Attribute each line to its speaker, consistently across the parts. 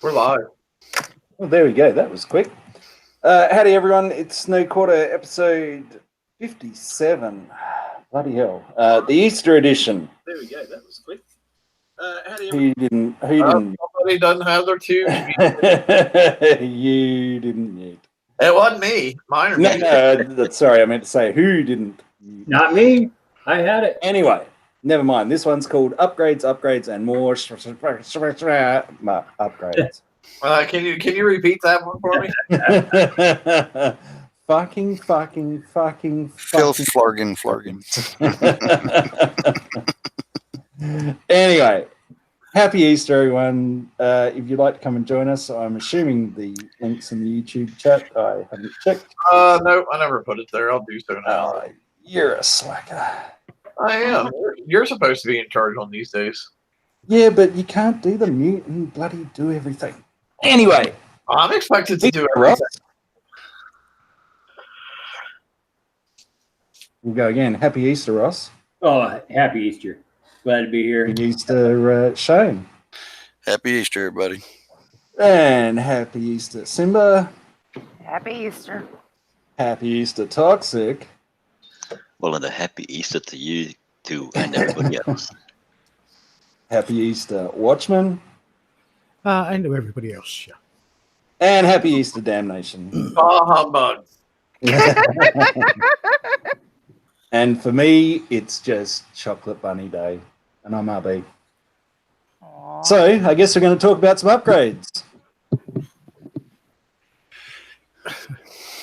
Speaker 1: We're live.
Speaker 2: Well, there we go. That was quick. Howdy, everyone. It's No Quarter, episode 57. Bloody hell. The Easter edition.
Speaker 1: There we go. That was quick. Howdy,
Speaker 2: Who
Speaker 1: everyone.
Speaker 2: didn't?
Speaker 1: Somebody doesn't have their tubes.
Speaker 2: You didn't yet.
Speaker 1: It wasn't me. Mine are
Speaker 2: No, sorry, I meant to say who didn't.
Speaker 3: Not me. I had it.
Speaker 2: Anyway, never mind. This one's called Upgrades, and More Upgrades.
Speaker 1: Can you repeat that one for me?
Speaker 2: fucking.
Speaker 4: Phil Florgan.
Speaker 2: Anyway, happy Easter, everyone. If you'd like to come and join us, I'm assuming the link's in the YouTube chat. I haven't checked.
Speaker 1: No, I never put it there. I'll do so now.
Speaker 2: You're a slacker.
Speaker 1: I am. You're supposed to be in charge on these days.
Speaker 2: Yeah, but you can't do the mute and bloody do everything. Anyway.
Speaker 1: I'm expected to do everything.
Speaker 2: We'll go again. Happy Easter, Ross.
Speaker 3: Oh, happy Easter. Glad to be here.
Speaker 2: Happy Easter, Shane.
Speaker 4: Happy Easter, everybody.
Speaker 2: And happy Easter, Simba.
Speaker 5: Happy Easter.
Speaker 2: Happy Easter, Toxic.
Speaker 6: Well, and a happy Easter to you too and everybody else.
Speaker 2: Happy Easter, Watchman.
Speaker 7: And to everybody else, yeah.
Speaker 2: And happy Easter, Damnation.
Speaker 1: Humbug.
Speaker 2: And for me, it's just Chocolate Bunny Day, and I'm RB.
Speaker 5: Aww.
Speaker 2: So I guess we're going to talk about some upgrades.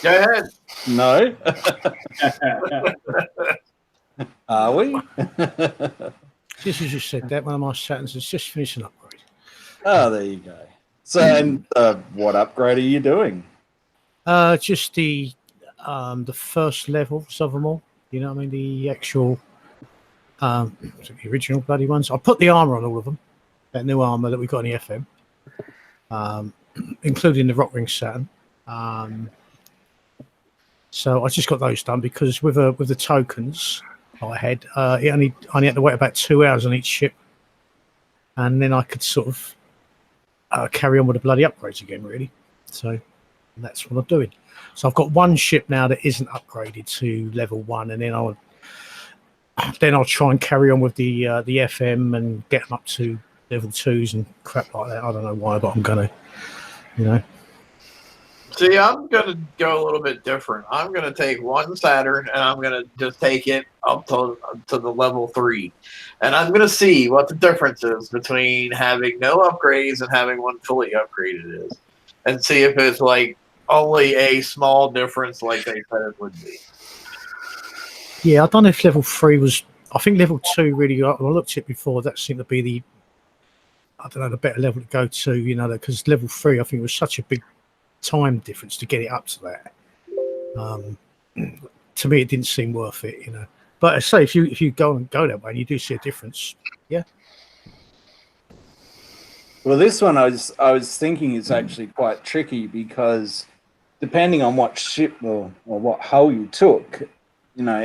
Speaker 1: Go ahead.
Speaker 2: No. Are we?
Speaker 7: Just as you said that, one of my Saturns has just finished an upgrade.
Speaker 2: Oh, there you go. So, and what upgrade are you doing?
Speaker 7: Just the first levels of them all. You know what I mean? The actual, the original bloody ones. I put the armor on all of them. That new armor that we got in the FM, including the Rock Ring Saturn. So I just got those done because with the tokens I had, it only had to wait about 2 hours on each ship, and then I could sort of carry on with the bloody upgrades again, really. So that's what I'm doing. So I've got one ship now that isn't upgraded to level 1, and then I'll try and carry on with the FM and get them up to level 2s and crap like that. I don't know why, but I'm gonna, you know.
Speaker 1: See, I'm going to go a little bit different. I'm going to take one Saturn and I'm going to just take it up to the level 3. And I'm going to see what the difference is between having no upgrades and having one fully upgraded is. And see if it's like only a small difference like they said it would be.
Speaker 7: Yeah, I don't know if level 3 was... I think level 2 really... I looked at it before. That seemed to be the... I don't know, the better level to go to, you know, because level 3, I think, was such a big time difference to get it up to that. To me, it didn't seem worth it, you know. But I say, if you go that way and you do see a difference, yeah.
Speaker 2: Well, this one I was thinking is actually quite tricky because depending on what ship or what hull you took, you know,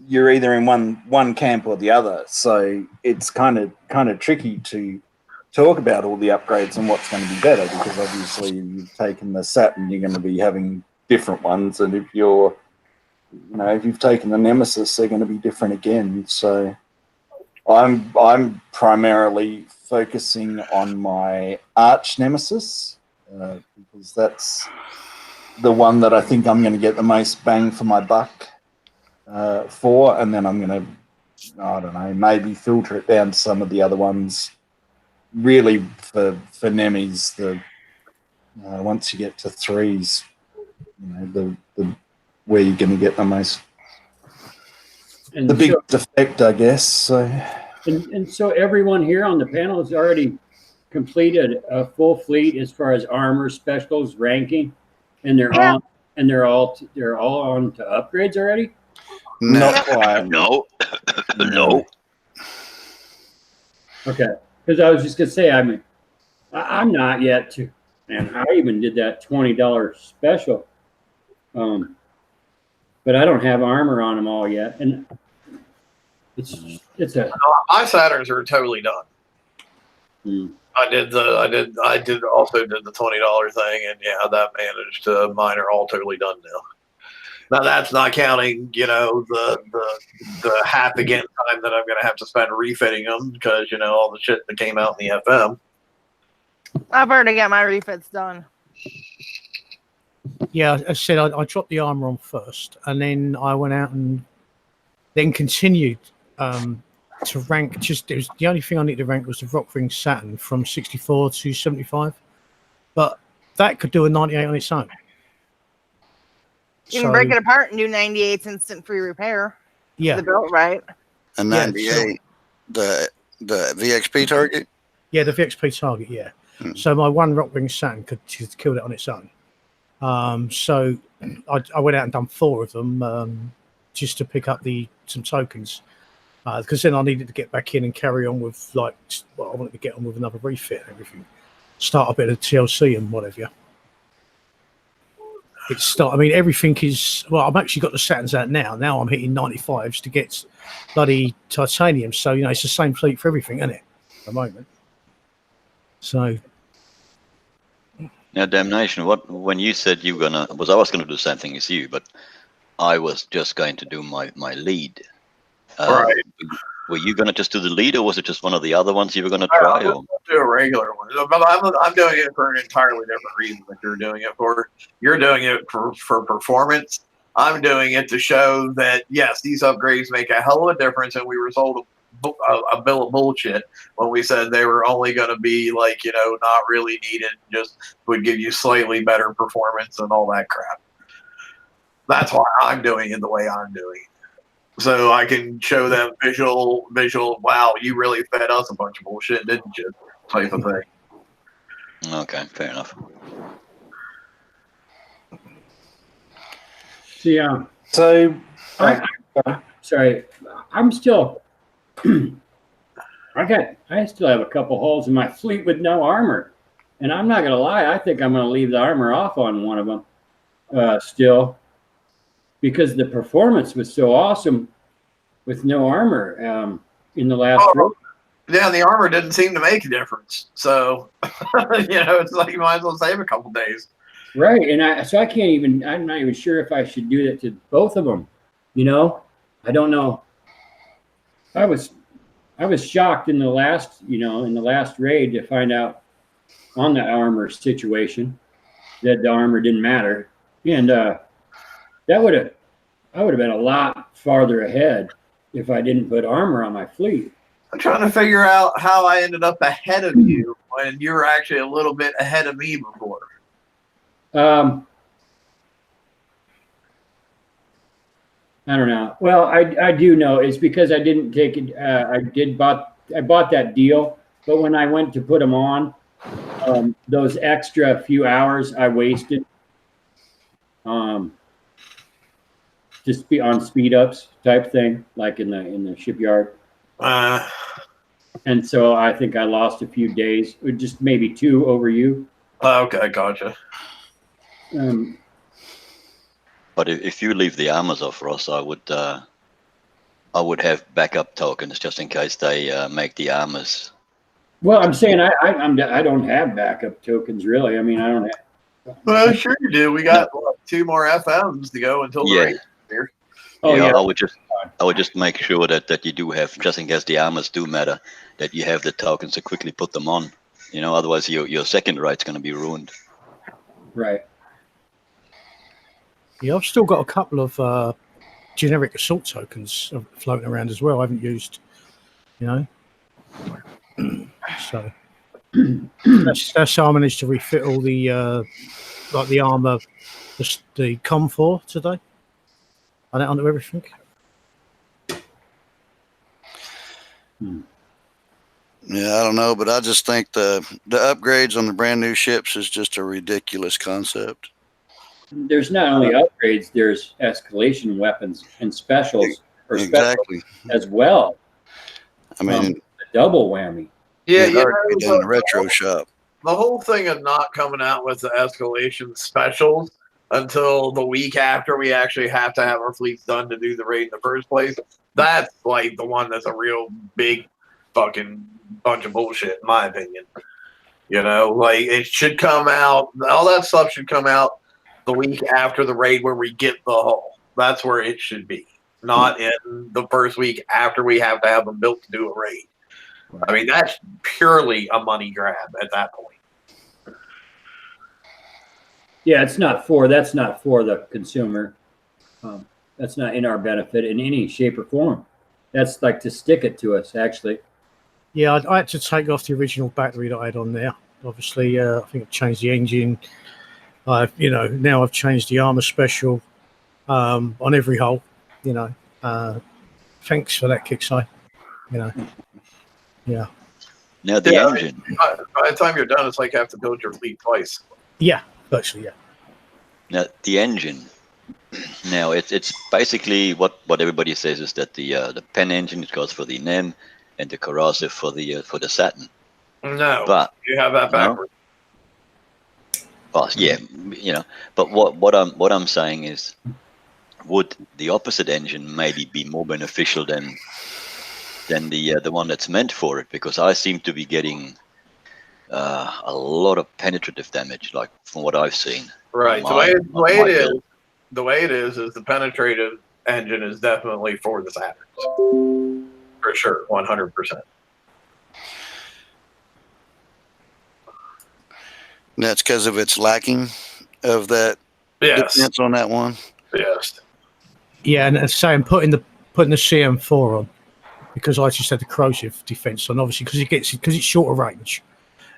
Speaker 2: you're either in one camp or the other. So it's kind of tricky to talk about all the upgrades and what's going to be better because obviously if you've taken the Saturn, you're going to be having different ones, and if you've taken the Nemesis, they're going to be different again. So I'm primarily focusing on my Arch Nemesis because that's the one that I think I'm going to get the most bang for my buck for, and then I'm going to, I don't know, maybe filter it down to some of the other ones. Really, for Nemis, once you get to 3s, you know, the where you're going to get the most,
Speaker 3: And
Speaker 2: the biggest effect, I guess. So,
Speaker 3: and so everyone here on the panel has already completed a full fleet as far as armor, specials, ranking, and they're all on to upgrades already.
Speaker 2: not quite.
Speaker 6: No. No.
Speaker 3: Okay. Because I was just gonna say, I'm not yet too, and I even did that $20 special, but I don't have armor on them all yet, and it's a
Speaker 1: My Saturns are totally done. I did also did the $20 thing, and yeah, that managed to. Mine are all totally done now. Now that's not counting, the half again time that I'm going to have to spend refitting them because all the shit that came out in the FM.
Speaker 5: I've already got my refits done.
Speaker 7: Yeah, I said I dropped the armor on first, and then I went out and then continued to rank. It was the only thing I needed to rank was the Rockring Saturn from 64 to 75, but that could do a 98 on its own.
Speaker 5: You can break it apart and do 98's instant free repair.
Speaker 7: Yeah,
Speaker 5: the built right.
Speaker 4: A 98, the VXP target.
Speaker 7: Yeah, the VXP target. Yeah. So my one Rockring Saturn could kill it on its own. So I went out and done 4 of them just to pick up some tokens because then I needed to get back in and carry on with I wanted to get on with another refit and everything, start a bit of TLC and whatever. Everything is I've actually got the Saturns out now. Now I'm hitting 95s to get bloody titanium. So it's the same fleet for everything, isn't it? At the moment. So.
Speaker 6: Now, Damnation, when you said I was gonna do the same thing as you, but I was just going to do my lead.
Speaker 1: Right.
Speaker 6: Were you gonna just do the lead, or was it just one of the other ones you were gonna try?
Speaker 1: I'll do a regular one, but I'm doing it for an entirely different reason that you're doing it for. You're doing it for performance. I'm doing it to show that yes, these upgrades make a hell of a difference, and we were sold a bill of bullshit when we said they were only going to be not really needed, just would give you slightly better performance and all that crap. That's why I'm doing it the way I'm doing it. So I can show them visual, wow, you really fed us a bunch of bullshit, didn't you? Type of thing.
Speaker 6: Okay, fair enough.
Speaker 3: Yeah.
Speaker 2: So,
Speaker 3: sorry, I'm still. I still have a couple holes in my fleet with no armor, and I'm not gonna lie. I think I'm gonna leave the armor off on one of them still, because the performance was so awesome with no armor in the last.
Speaker 1: Yeah, the armor didn't seem to make a difference. So it's like you might as well save a couple days.
Speaker 3: Right, and I'm not even sure if I should do that to both of them. I don't know. I was shocked in the last raid to find out on the armor situation that the armor didn't matter, and I would have been a lot farther ahead if I didn't put armor on my fleet.
Speaker 1: I'm trying to figure out how I ended up ahead of you when you were actually a little bit ahead of me before.
Speaker 3: I don't know. Well, I do know it's because I didn't take it. I bought that deal, but when I went to put them on, those extra few hours I wasted, just be on speed ups type thing, like in the shipyard. And so I think I lost a few days, or just maybe 2 over you.
Speaker 1: Okay, gotcha.
Speaker 6: But if you leave the armors off, Ross, I would have backup tokens just in case they make the armors.
Speaker 3: Well, I'm saying I don't have backup tokens really. I mean, I don't have.
Speaker 1: Well, sure you do. We got 2 more FMs to go until the race here.
Speaker 3: Oh yeah.
Speaker 6: I would just make sure that you do have, just in case the armors do matter, that you have the tokens to quickly put them on. Otherwise your second right's going to be ruined.
Speaker 3: Right.
Speaker 7: Yeah, I've still got a couple of generic assault tokens floating around as well. I haven't used, so that's how I managed to refit all the the armor, the COM4 today. I don't under everything.
Speaker 4: Yeah, I don't know, but I just think the upgrades on the brand new ships is just a ridiculous concept.
Speaker 3: There's not only upgrades, there's escalation weapons and specials as well.
Speaker 4: I mean,
Speaker 3: a double whammy.
Speaker 1: Yeah,
Speaker 4: down the retro shop.
Speaker 1: The whole thing of not coming out with the escalation specials until the week after we actually have to have our fleets done to do the raid in the first place, that's like the one that's a real big fucking bunch of bullshit, in my opinion. Like it should come out. All that stuff should come out the week after the raid where we get the hull. That's where it should be, not in the first week after we have to have them built to do a raid. I mean, that's purely a money grab at that point.
Speaker 3: Yeah, that's not for the consumer. That's not in our benefit in any shape or form. That's like to stick it to us, actually.
Speaker 7: Yeah, I had to take off the original battery that I had on there. Obviously, I think I've changed the engine. Now I've changed the armor special on every hull. Thanks for that, Kickside. Yeah.
Speaker 6: Now the engine.
Speaker 1: By the time you're done, it's like you have to build your fleet twice.
Speaker 7: Yeah, virtually, yeah.
Speaker 6: Now the engine. Now it's basically what everybody says is that the pen engine, it goes for the NEM and the corrosive for the Saturn.
Speaker 1: No,
Speaker 6: but
Speaker 1: you have that backwards.
Speaker 6: Well, yeah, But what I'm saying is, would the opposite engine maybe be more beneficial than the one that's meant for it? Because I seem to be getting a lot of penetrative damage, like from what I've seen.
Speaker 1: Right. The way it is the penetrative engine is definitely for the Saturns. For sure, 100%.
Speaker 4: That's because of its lacking of that defense on that one.
Speaker 1: Yes.
Speaker 7: Yeah, and saying putting the CM4 on, because I just had the corrosive defense on, obviously because it's shorter range,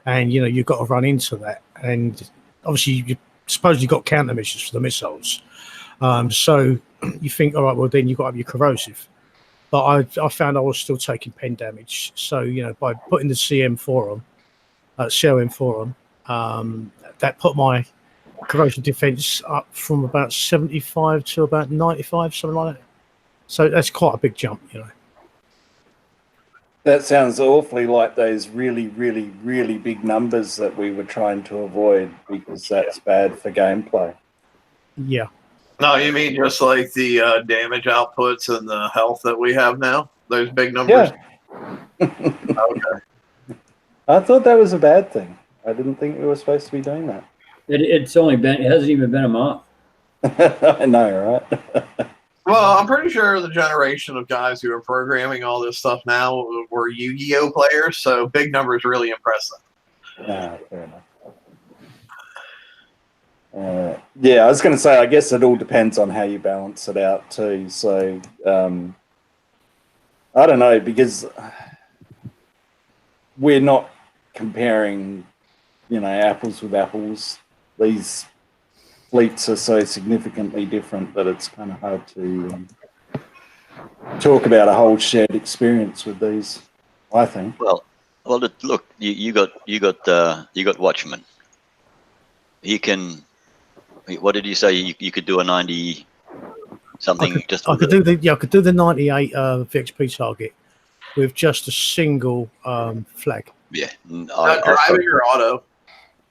Speaker 7: and you've got to run into that, and obviously you supposedly got countermeasures for the missiles. So you think, all right, well then you've got to have your corrosive. But I found I was still taking pen damage. So, by putting the CM4 on, that put my corrosion defense up from about 75 to about 95, something like that. So that's quite a big jump,
Speaker 2: That sounds awfully like those really, really, really big numbers that we were trying to avoid, because that's bad for gameplay.
Speaker 7: Yeah.
Speaker 1: No, you mean just like the damage outputs and the health that we have now? Those big numbers?
Speaker 2: Yeah.
Speaker 1: Okay.
Speaker 2: I thought that was a bad thing. I didn't think we were supposed to be doing that.
Speaker 3: It hasn't even been a month.
Speaker 2: I know, right?
Speaker 1: Well, I'm pretty sure the generation of guys who are programming all this stuff now were Yu-Gi-Oh players, so big numbers really impress them.
Speaker 2: Yeah, fair enough. Yeah, I was going to say, I guess it all depends on how you balance it out too. So, I don't know, because we're not comparing, apples with apples. These fleets are so significantly different that it's kind of hard to talk about a whole shared experience with these, I think.
Speaker 6: Well, look, you got Watchman. He can. What did you say? You could do a 90 something.
Speaker 7: I could do the 98 VXP target with just a single flag.
Speaker 6: Yeah.
Speaker 1: Driving or auto?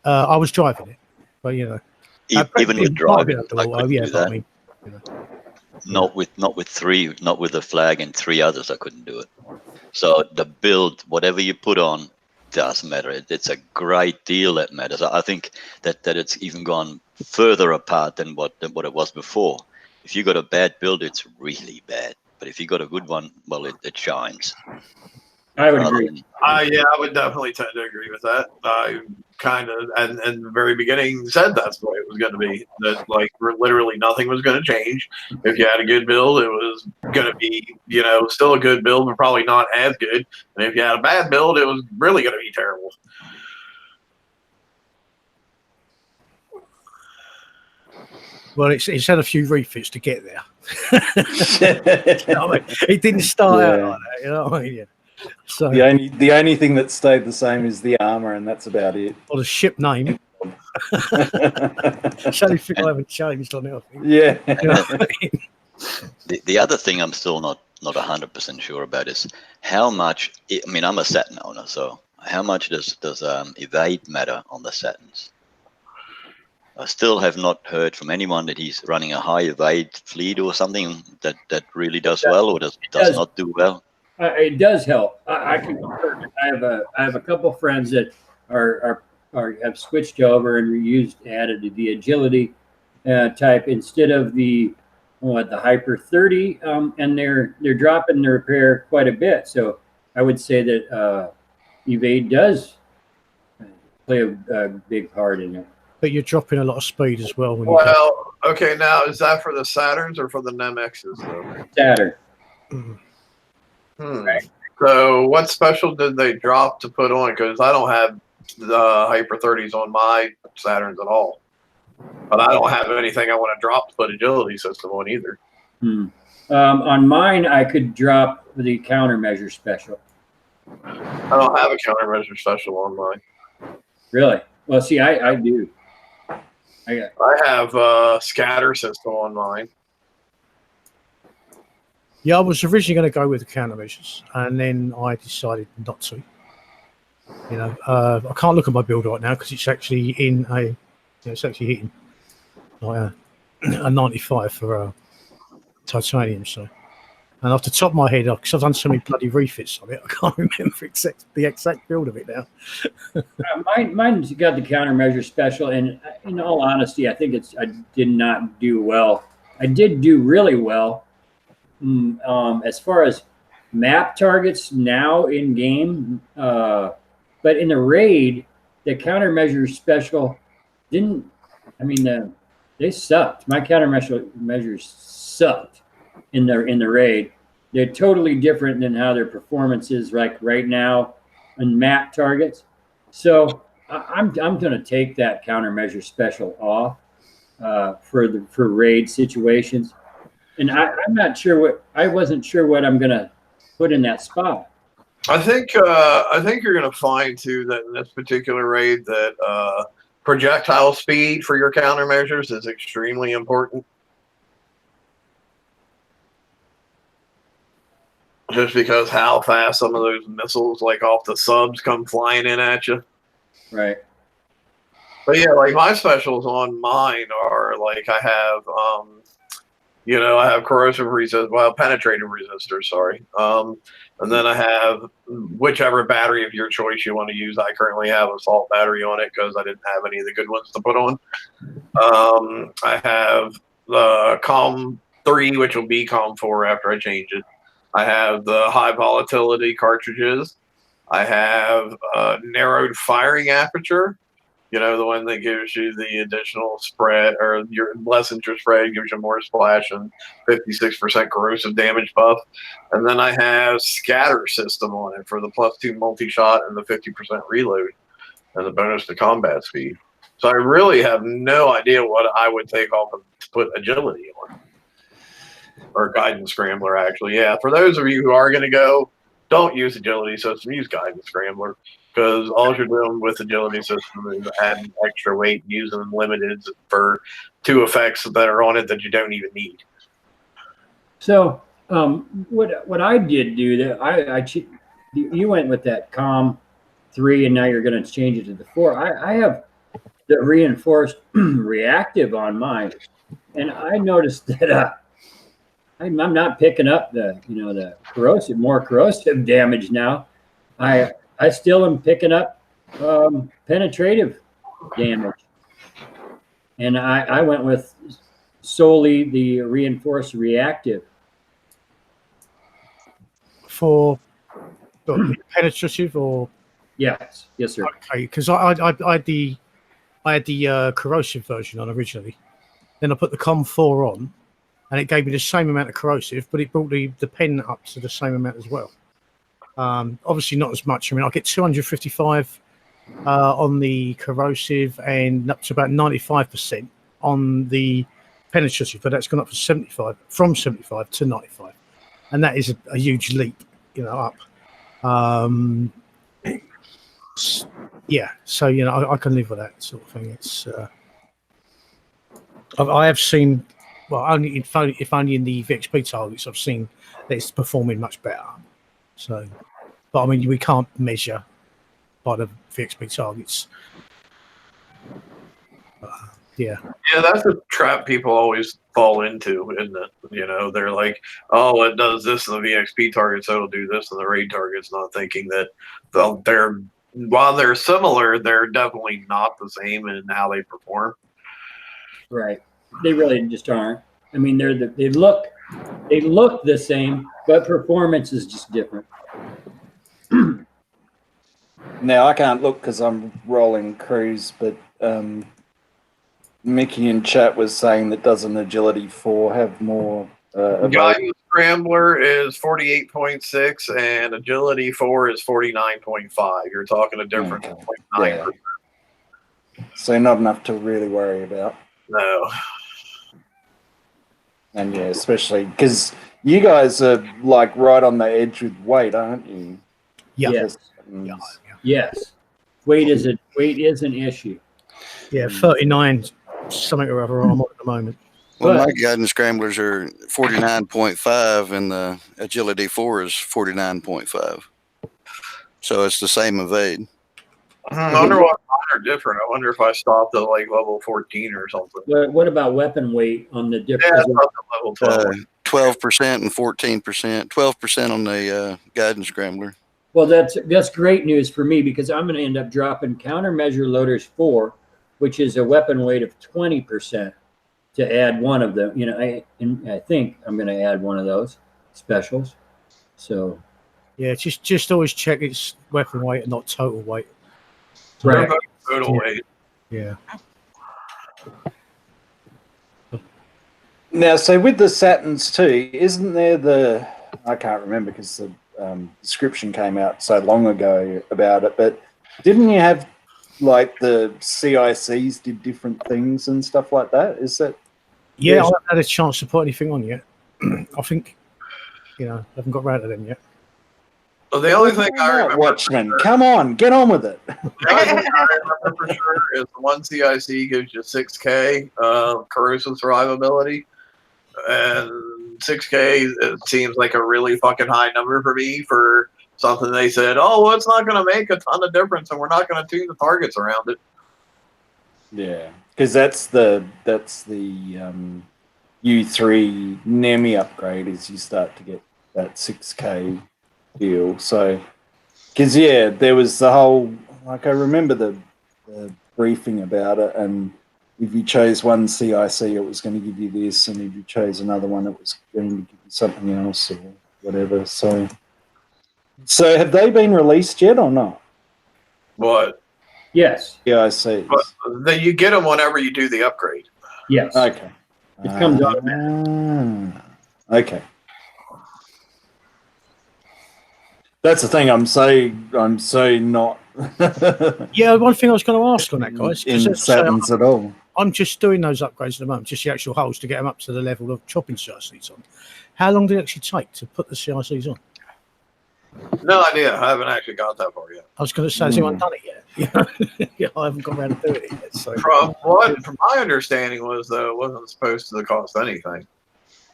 Speaker 7: I was driving it, but
Speaker 6: even with driving, I couldn't do that.
Speaker 7: I mean,
Speaker 6: not with three, not with a flag and three others. I couldn't do it. So the build, whatever you put on, does matter. It's a great deal that matters. I think that it's even gone further apart than what it was before. If you got a bad build, it's really bad. But if you got a good one, well, it shines.
Speaker 3: I would agree.
Speaker 1: Yeah, I would definitely tend to agree with that. I kind of, and in the very beginning, said that's the way it was going to be. That literally nothing was going to change. If you had a good build, it was going to be, still a good build, but probably not as good. And if you had a bad build, it was really going to be terrible.
Speaker 7: Well, it's had a few refits to get there. It didn't start out like that, you know what I mean? Yeah. So
Speaker 2: the only thing that stayed the same is the armor, and that's about it.
Speaker 7: Or the ship name. It's the only thing I haven't changed on it, I think.
Speaker 2: Yeah.
Speaker 7: You know what I mean?
Speaker 6: The other thing I'm still not 100% sure about is how much. I mean, I'm a Saturn owner, so how much does evade matter on the Saturns? I still have not heard from anyone that he's running a high evade fleet or something that really does well or does not do well.
Speaker 3: It does help. I can. I have a couple friends that are or have switched over and added the agility type instead of the hyper 30, and they're dropping the repair quite a bit. So I would say that evade does play a big part in it.
Speaker 7: But you're dropping a lot of speed as well. When you
Speaker 1: Well, okay, now is that for the Saturns or for the NEMXs though?
Speaker 3: Saturn.
Speaker 1: Right. So what special did they drop to put on? Because I don't have the Hyper 30s on my Saturns at all. But I don't have anything I want to drop to put agility system on either.
Speaker 3: On mine, I could drop the countermeasure special.
Speaker 1: I don't have a countermeasure special on mine.
Speaker 3: Really? Well, see, I do.
Speaker 1: I have a scatter system on mine.
Speaker 7: Yeah, I was originally going to go with the countermeasures, and then I decided not to. You know, I can't look at my build right now because it's actually in a, it's actually hitting like a 95 for titanium. So, and off the top of my head, because I've done so many bloody refits of it, I can't remember the exact build of it now.
Speaker 3: Mine's got the countermeasure special, and in all honesty, I think I did not do well. I did do really well. As far as map targets now in game, but in the raid, the countermeasure special didn't. I mean, they sucked. My countermeasures sucked in the raid. They're totally different than how their performance is like right now on map targets. So I'm going to take that countermeasure special off for raid situations. And I'm not sure I wasn't sure what I'm going to put in that spot.
Speaker 1: I think you're going to find too that in this particular raid that projectile speed for your countermeasures is extremely important. Just because how fast some of those missiles, like off the subs, come flying in at you.
Speaker 3: Right.
Speaker 1: But yeah, like my specials on mine are like I have I have corrosive resist, penetrative resistors, sorry. And then I have whichever battery of your choice you want to use. I currently have a salt battery on it because I didn't have any of the good ones to put on. I have the COM 3, which will be COM 4 after I change it. I have the high volatility cartridges. I have narrowed firing aperture. You know, the one that gives you the additional spread, or your less interest spread, gives you more splash and 56% corrosive damage buff. And then I have scatter system on it for the +2 multi-shot and the 50% reload and the bonus to combat speed. So I really have no idea what I would take off to put agility on. Or guidance scrambler, actually. Yeah, for those of you who are going to go, don't use agility system, use guidance scrambler. Because all you're doing with agility system is adding extra weight, using limited for 2 effects that are on it that you don't even need.
Speaker 3: So what I did do that you went with that COM 3 and now you're going to change it to the 4. I have the reinforced reactive on mine, and I noticed that I'm not picking up the more corrosive damage now. I still am picking up penetrative damage. And I went with solely the reinforced reactive.
Speaker 7: For penetrative or?
Speaker 3: Yes, sir.
Speaker 7: Okay, because I had the corrosive version on originally. Then I put the COM 4 on, and it gave me the same amount of corrosive, but it brought the pen up to the same amount as well. Obviously not as much. I mean, I get 255 on the corrosive and up to about 95% on the penetrative, but that's gone up from 75 to 95, and that is a huge leap, up. Yeah, so I can live with that sort of thing. It's I have seen, well, only if only in the VXP targets I've seen that it's performing much better. So, but I mean, we can't measure by the VXP targets. Yeah,
Speaker 1: that's a trap people always fall into, isn't it? They're like, oh, it does this in the VXP target, so it'll do this in the raid targets, not thinking that their while they're similar, they're definitely not the same in how they perform.
Speaker 3: Right. They really just aren't. I mean, they look the same, but performance is just different.
Speaker 2: Now, I can't look because I'm rolling cruise, but Mickey in chat was saying that doesn't Agility 4 have more?
Speaker 1: Guidance Scrambler is 48.6 and Agility 4 is 49.5. You're talking a difference of 0.9%.
Speaker 2: Yeah. So not enough to really worry about.
Speaker 1: No.
Speaker 2: And yeah, especially because you guys are like right on the edge with weight, aren't you?
Speaker 7: Yeah.
Speaker 3: Yes.
Speaker 7: Yeah.
Speaker 3: Yes. Weight is an issue.
Speaker 7: Yeah, 39 something or other I'm on at the moment.
Speaker 4: Well,
Speaker 3: But-
Speaker 4: my guidance scramblers are 49.5 and the Agility 4 is 49.5. So it's the same evade.
Speaker 1: I wonder what mine are different. I wonder if I stopped at like level 14 or something.
Speaker 3: What about weapon weight on the
Speaker 1: Yeah,
Speaker 3: different?
Speaker 1: I stopped at level 12.
Speaker 4: 12% and 14%. 12% on the guidance scrambler.
Speaker 3: Well, that's great news for me because I'm going to end up dropping countermeasure loaders 4, which is a weapon weight of 20%, to add one of them. You know, I think I'm going to add one of those specials. So
Speaker 7: Yeah, just always check its weapon weight and not total weight.
Speaker 1: They're
Speaker 3: right.
Speaker 1: both total
Speaker 7: Yeah.
Speaker 1: weight.
Speaker 7: Yeah.
Speaker 2: Now, so with the Saturns too, isn't there I can't remember because the description came out so long ago about it, but didn't you have like the CICs did different things and stuff like that? Is that?
Speaker 7: Yeah,
Speaker 2: Yes.
Speaker 7: I haven't had a chance to put anything on yet. I think, I haven't got round to them yet.
Speaker 1: So the only thing I remember,
Speaker 2: Watchmen, come on, get on with it.
Speaker 1: the only thing I remember for sure is the one CIC gives you 6K corrosive survivability, and 6K it seems like a really fucking high number for me for something they said. Oh, well, it's not going to make a ton of difference, and we're not going to tune the targets around it.
Speaker 2: Yeah, because that's the U3 NEMI upgrade is you start to get that 6K deal. So, because yeah, there was the whole I remember the briefing about it, and if you chose one CIC, it was going to give you this, and if you chose another one, it was going to give you something else or whatever. So have they been released yet or not?
Speaker 1: But
Speaker 3: Yes.
Speaker 2: CICs.
Speaker 1: then you get them whenever you do the upgrade.
Speaker 3: Yes.
Speaker 2: Okay.
Speaker 3: It comes automatic.
Speaker 2: Okay. That's the thing. I'm so not
Speaker 7: Yeah, one thing I was going to ask on that, guys,
Speaker 2: in
Speaker 7: because
Speaker 2: Saturns at all.
Speaker 7: I'm just doing those upgrades at the moment, just the actual holes to get them up to the level of chopping CICs on. How long did it actually take to put the CICs on?
Speaker 1: No idea. I haven't actually got that far yet.
Speaker 7: I was going to say, has anyone done it yet? Yeah, I haven't got around to doing it yet. So.
Speaker 1: From my understanding was though it wasn't supposed to cost anything.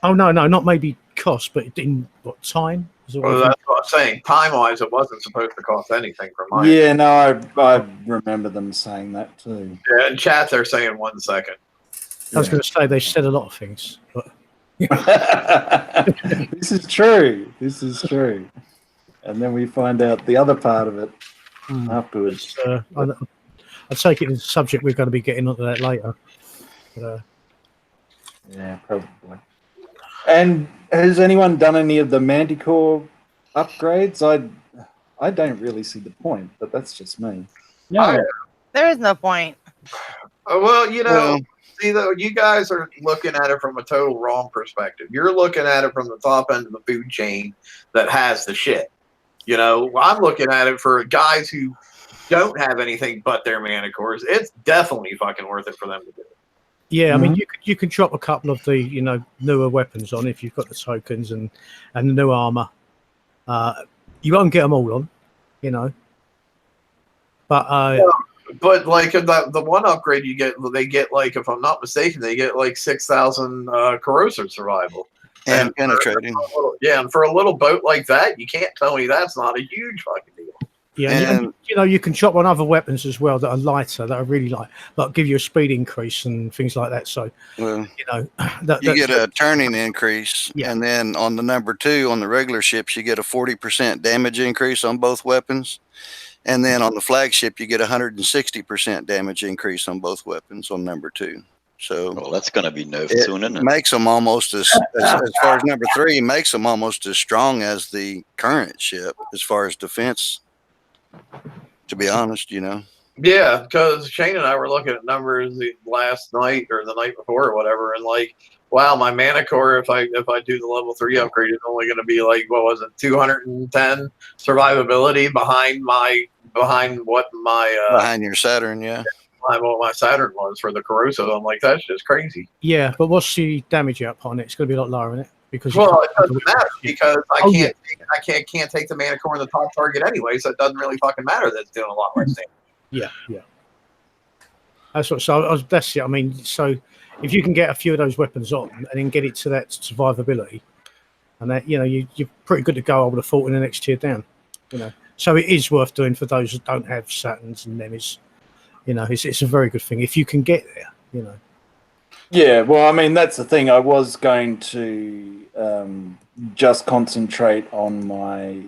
Speaker 7: Oh no, not maybe cost, but in what time?
Speaker 1: Well, that's what I'm saying. Time wise, it wasn't supposed to cost anything from my
Speaker 2: Yeah, no, I remember them saying that too.
Speaker 1: Yeah, in chat they're saying 1 second.
Speaker 7: I was going to say they said a lot of things, but
Speaker 2: This is true. And then we find out the other part of it afterwards.
Speaker 7: I take it as a subject we're going to be getting onto that later. But,
Speaker 2: Yeah, probably. And has anyone done any of the Manticore upgrades? I don't really see the point, but that's just me.
Speaker 3: No.
Speaker 5: There is no point.
Speaker 1: Well, see though, you guys are looking at it from a total wrong perspective. You're looking at it from the top end of the food chain that has the shit. I'm looking at it for guys who don't have anything but their Manticores. It's definitely fucking worth it for them to do it.
Speaker 7: yeah, I mean, you can drop a couple of the newer weapons on if you've got the tokens and the new armor. You won't get them all on, but
Speaker 1: But like the one upgrade they get like, if I'm not mistaken, they get like 6,000 corrosive survival
Speaker 4: And penetrating.
Speaker 1: And for a little boat like that, you can't tell me that's not a huge fucking deal.
Speaker 7: yeah,
Speaker 4: And-
Speaker 7: and you can drop on other weapons as well that are lighter, that are really light, but give you a speed increase and things like that. So
Speaker 4: Well,
Speaker 7: that,
Speaker 4: you get a turning increase,
Speaker 7: Yeah.
Speaker 4: and then on the number 2 on the regular ships, you get a 40% damage increase on both weapons, And then on the flagship, you get 160% damage increase on both weapons on number 2. So
Speaker 6: Well, that's going to be nerfed
Speaker 4: it
Speaker 6: soon, isn't it?
Speaker 4: makes them almost as far as number 3, makes them almost as strong as the current ship as far as defense, to be honest, you know.
Speaker 1: Yeah, because Shane and I were looking at numbers last night or the night before or whatever, and like, wow, my mana core, if I do the level 3 upgrade, is only going to be like, what was it, 210 survivability behind what my
Speaker 4: Behind your Saturn, yeah.
Speaker 1: what my Saturn was for the corrosive. I'm like, that's just crazy.
Speaker 7: Yeah, but what's the damage up on it? It's going to be a lot lower, isn't it? Because
Speaker 1: Well, it doesn't matter because I can't take the mana core in the top target anyway, so it doesn't really fucking matter that it's doing a lot less damage.
Speaker 7: Yeah. That's what. So that's it. I mean, so if you can get a few of those weapons on and then get it to that survivability, and that you're pretty good to go. I would have thought in the next tier down. So it is worth doing for those that don't have Saturns and Nemes. It's a very good thing if you can get there.
Speaker 2: Yeah, well, I mean, that's the thing. I was going to just concentrate on my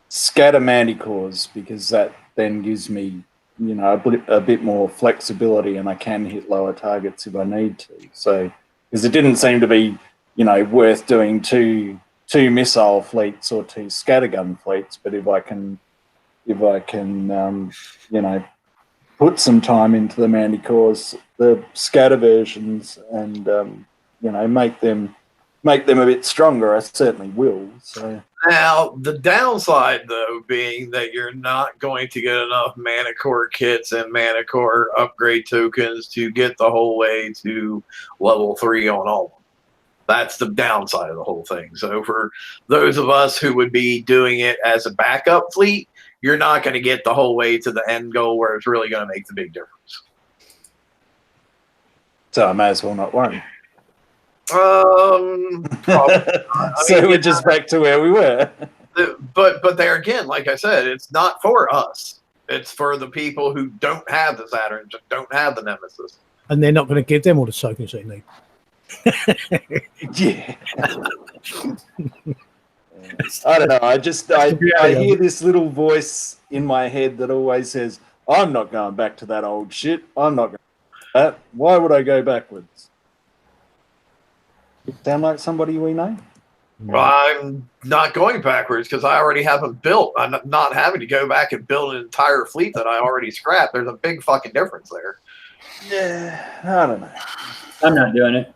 Speaker 2: scatter manticores because that then gives me, a bit more flexibility, and I can hit lower targets if I need to. So, because it didn't seem to be, worth doing two missile fleets or 2 scattergun fleets, but if I can, put some time into the manticores, the scatter versions, and make them a bit stronger, I certainly will. So
Speaker 1: now the downside, though, being that you're not going to get enough mana core kits and mana core upgrade tokens to get the whole way to level 3 on all of them. That's the downside of the whole thing. So for those of us who would be doing it as a backup fleet, you're not going to get the whole way to the end goal where it's really going to make the big difference.
Speaker 2: So I may as well not worry.
Speaker 1: Probably
Speaker 2: So we're just back to where we were.
Speaker 1: But there again, like I said, it's not for us. It's for the people who don't have the Saturn, just don't have the Nemesis.
Speaker 7: And they're not going to give them all the tokens they need.
Speaker 2: Yeah. I don't know. I hear this little voice in my head that always says, I'm not going back to that old shit. I'm not going to that. Why would I go backwards? Sound like somebody we know?
Speaker 1: Well, I'm not going backwards because I already have them built. I'm not having to go back and build an entire fleet that I already scrapped. There's a big fucking difference there.
Speaker 2: Yeah, I don't know.
Speaker 3: I'm not doing it.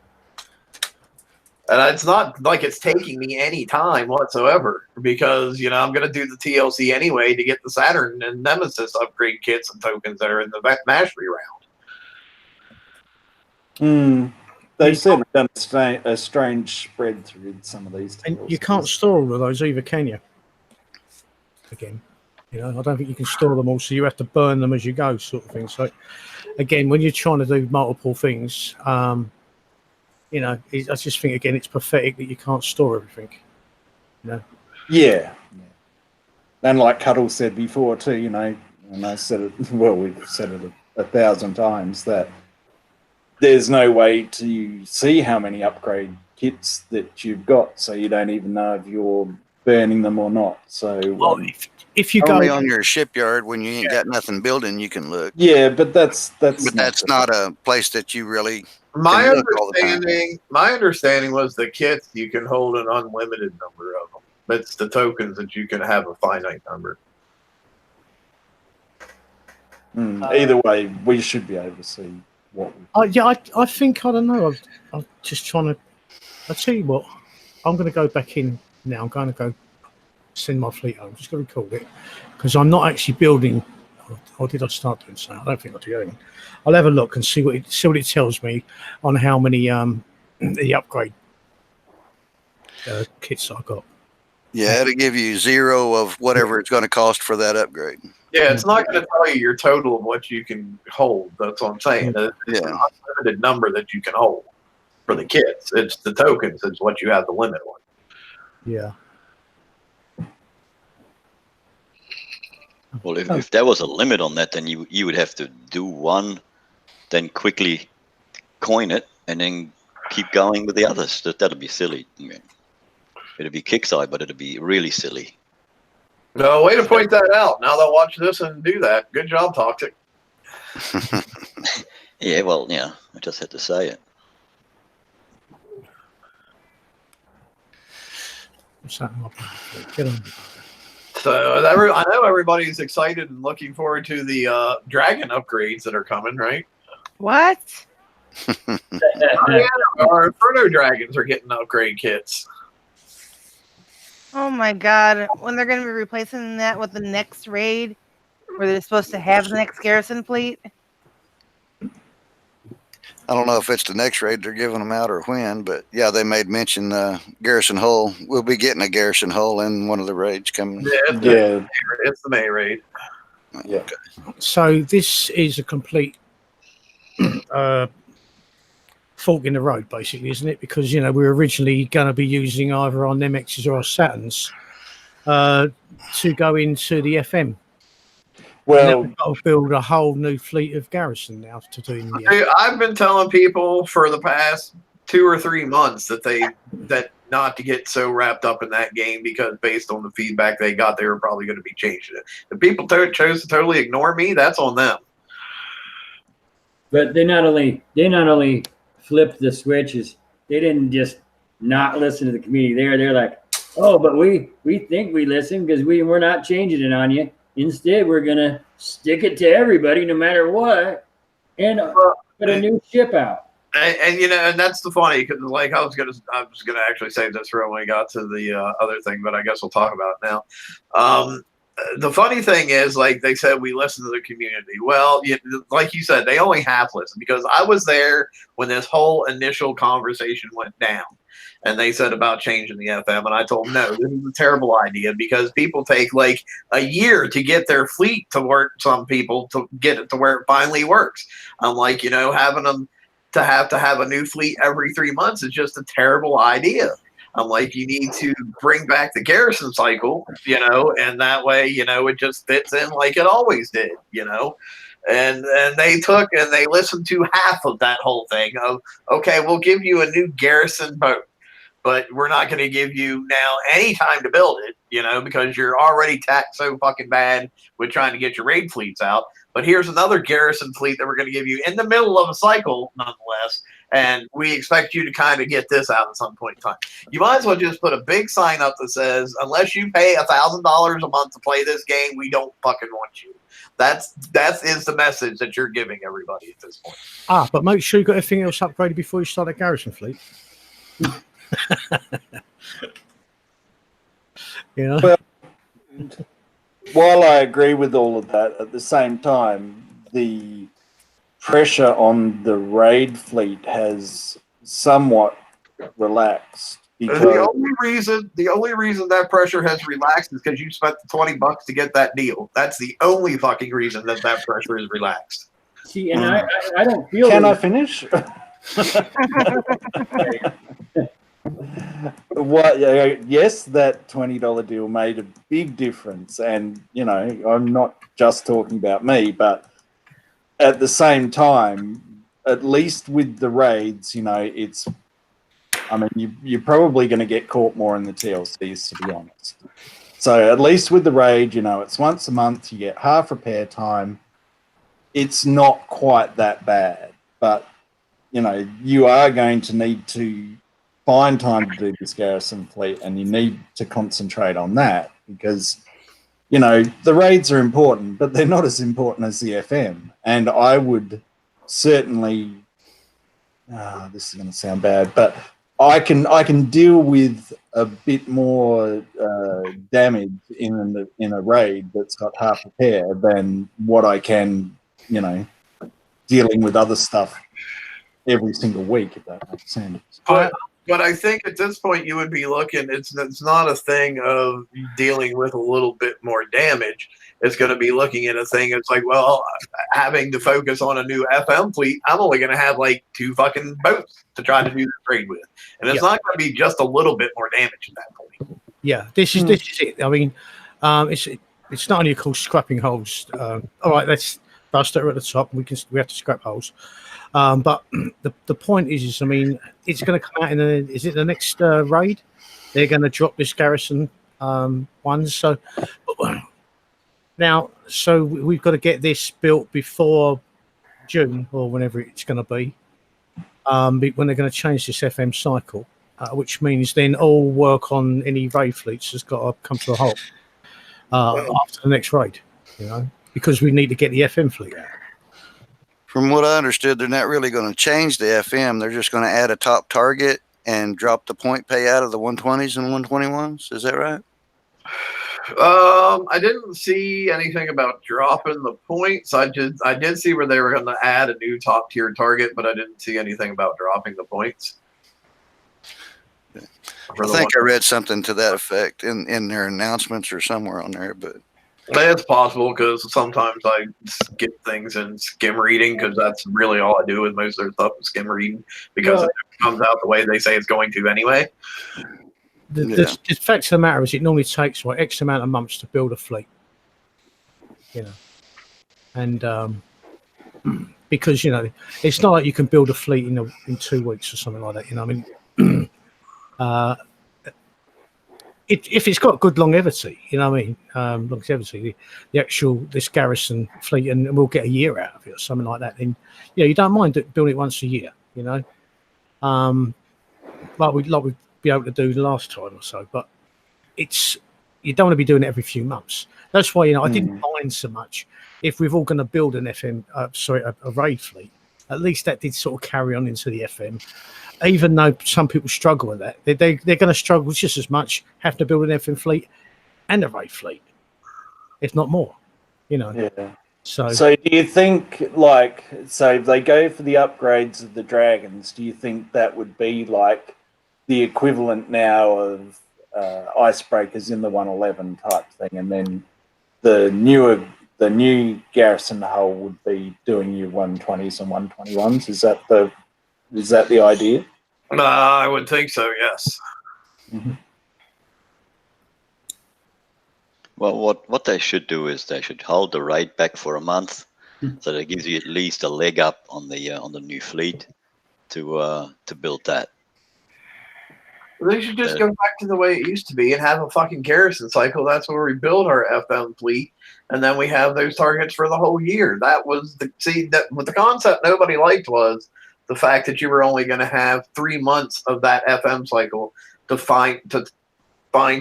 Speaker 1: And it's not like it's taking me any time whatsoever because, I'm going to do the TLC anyway to get the Saturn and Nemesis upgrade kits and tokens that are in the mastery round.
Speaker 2: They've certainly done a strange spread through some of these.
Speaker 7: And you can't store all of those either, can you? Again, I don't think you can store them all, so you have to burn them as you go, sort of thing. So, again, when you're trying to do multiple things, I just think again it's pathetic that you can't store everything.
Speaker 2: Yeah. And like Cuddle said before too, and I said it. Well, we've said it 1,000 times that there's no way to see how many upgrade kits that you've got, so you don't even know if you're burning them or not. So,
Speaker 7: if you
Speaker 4: only
Speaker 7: go
Speaker 4: on your shipyard when you ain't got nothing building, you can look.
Speaker 2: Yeah, but that's
Speaker 4: not a place that you really.
Speaker 1: My understanding was the kits you can hold an unlimited number of them. It's the tokens that you can have a finite number.
Speaker 2: Either way, we should be able to see what.
Speaker 7: I think I don't know. I'm just trying to. I'll tell you what. I'm going to go back in now. I'm going to go send my fleet home. I'm just going to record it because I'm not actually building. Or did I start doing so? I don't think I do anything. I'll have a look and see what it tells me on how many the upgrade kits I got.
Speaker 4: Yeah, it'll give you 0 of whatever it's going to cost for that upgrade.
Speaker 1: Yeah, it's not going to tell you your total of what you can hold. That's what I'm saying. It's an unlimited number that you can hold for the kits. It's the tokens. It's what you have the limit on.
Speaker 7: Yeah.
Speaker 6: Well, if there was a limit on that, then you would have to do one, then quickly coin it, and then keep going with the others. That'd be silly. I mean, it'd be kickside, but it'd be really silly.
Speaker 1: No, way to point that out. Now they'll watch this and do that. Good job, Toxic.
Speaker 6: Yeah, well, yeah, I just had to say it.
Speaker 7: Get on.
Speaker 1: So I know everybody's excited and looking forward to the dragon upgrades that are coming, right?
Speaker 5: What?
Speaker 1: Our Inferno dragons are getting upgrade kits.
Speaker 5: Oh my god. When they're going to be replacing that with the next raid, where they're supposed to have the next garrison fleet?
Speaker 4: I don't know if it's the next raid they're giving them out or when, but yeah, they made mention Garrison Hull. We'll be getting a Garrison Hull in one of the raids coming.
Speaker 2: Yeah.
Speaker 1: It's the May raid.
Speaker 2: Yeah.
Speaker 7: So this is a complete fork in the road, basically, isn't it? Because we were originally going to be using either our Nemexes or our Saturns to go into the FM.
Speaker 2: Well,
Speaker 7: we've got to build a whole new fleet of garrison now to do in the FM.
Speaker 1: Dude, I've been telling people for the past 2 or 3 months that not to get so wrapped up in that game, because based on the feedback they got, they were probably going to be changing it. If people chose to totally ignore me, that's on them.
Speaker 3: But they not only flipped the switches, they didn't just not listen to the community. They're like, oh, but we think we listen because we're not changing it on you. Instead, we're gonna stick it to everybody no matter what, and put a new ship out.
Speaker 1: And that's the funny, because like I was gonna actually say this for when we got to the other thing, but I guess we'll talk about it now. The funny thing is, like they said, we listen to the community. Well, like you said, they only half listen, because I was there when this whole initial conversation went down, and they said about changing the FM, and I told them, no, this is a terrible idea, because people take like a year to get their fleet to work. Some people to get it to where it finally works. I'm like, having them to have a new fleet every 3 months is just a terrible idea. I'm like, you need to bring back the garrison cycle, and that way, it just fits in like it always did, And they took and they listened to half of that whole thing of, okay, we'll give you a new garrison boat, but we're not going to give you now any time to build it, because you're already taxed so fucking bad with trying to get your raid fleets out. But here's another garrison fleet that we're going to give you in the middle of a cycle, nonetheless. And we expect you to kind of get this out at some point in time. You might as well just put a big sign up that says, unless you pay $1,000 a month to play this game, we don't fucking want you. That is the message that you're giving everybody at this point.
Speaker 7: But make sure you got everything else upgraded before you start a garrison fleet.
Speaker 2: Well, while I agree with all of that, at the same time, the pressure on the raid fleet has somewhat relaxed. Because
Speaker 1: the only reason that pressure has relaxed is because you spent the $20 to get that deal. That's the only fucking reason that pressure is relaxed.
Speaker 3: See, and I don't feel.
Speaker 2: Can I finish? Yes, that $20 deal made a big difference, and I'm not just talking about me, but at the same time, at least with the raids, you're probably going to get caught more in the TLCs, to be honest. So at least with the raid, it's once a month, you get half repair time. It's not quite that bad, but you are going to need to find time to do this garrison fleet, and you need to concentrate on that, because the raids are important, but they're not as important as the FM. And I would certainly, this is going to sound bad, but I can deal with a bit more damage in a raid that's got half repair than what I can, dealing with other stuff every single week, if that makes sense.
Speaker 1: But I think at this point you would be looking, it's not a thing of dealing with a little bit more damage. It's going to be looking at a thing. It's like, well, having to focus on a new FM fleet, I'm only going to have like 2 fucking boats to try to do the trade with. And it's not going to be just a little bit more damage at that point.
Speaker 7: Yeah, this is it. I mean, it's not only called scrapping holes. All right, let's bust it at the top. We have to scrap holes. But the point is, I mean, it's going to come out is it the next raid? They're going to drop this garrison ones. So now, so we've got to get this built before June or whenever it's going to be, when they're going to change this FM cycle, which means then all work on any raid fleets has got to come to a halt after the next raid, because we need to get the FM fleet out.
Speaker 4: From what I understood, they're not really going to change the FM. They're just going to add a top target and drop the point pay out of the 120s and 121s. Is that right?
Speaker 1: I didn't see anything about dropping the points. I did see where they were going to add a new top tier target, but I didn't see anything about dropping the points.
Speaker 4: I think I read something to that effect in their announcements or somewhere on there, but
Speaker 1: it's possible because sometimes I skip things in skim reading because that's really all I do with most of their stuff is skim reading because it comes out the way they say it's going to anyway.
Speaker 7: The fact of the matter is, it normally takes X amount of months to build a fleet, and because it's not like you can build a fleet in 2 weeks or something like that. I mean, if it's got good longevity, longevity, the actual this garrison fleet, and we'll get a year out of it or something like that. Then you don't mind building it once a year, like we'd be able to do the last time or so. But you don't want to be doing it every few months. That's why I didn't mind so much if we're all going to build an FM, a raid fleet. At least that did sort of carry on into the FM. Even though some people struggle with that, they're going to struggle just as much having to build an FM fleet and a raid fleet, if not more.
Speaker 2: Yeah.
Speaker 7: So
Speaker 2: do you think, if they go for the upgrades of the dragons, do you think that would be like the equivalent now of icebreakers in the 111 type thing, and then the new garrison hull would be doing your 120s and 121s? Is that the idea?
Speaker 1: I would think so, yes.
Speaker 2: Mm-hmm.
Speaker 6: Well, what they should do is they should hold the raid back for a month, so that gives you at least a leg up on the new fleet to build that.
Speaker 1: They should just go back to the way it used to be and have a fucking garrison cycle. That's where we build our FM fleet, and then we have those targets for the whole year. That was the concept nobody liked was the fact that you were only going to have 3 months of that FM cycle to fine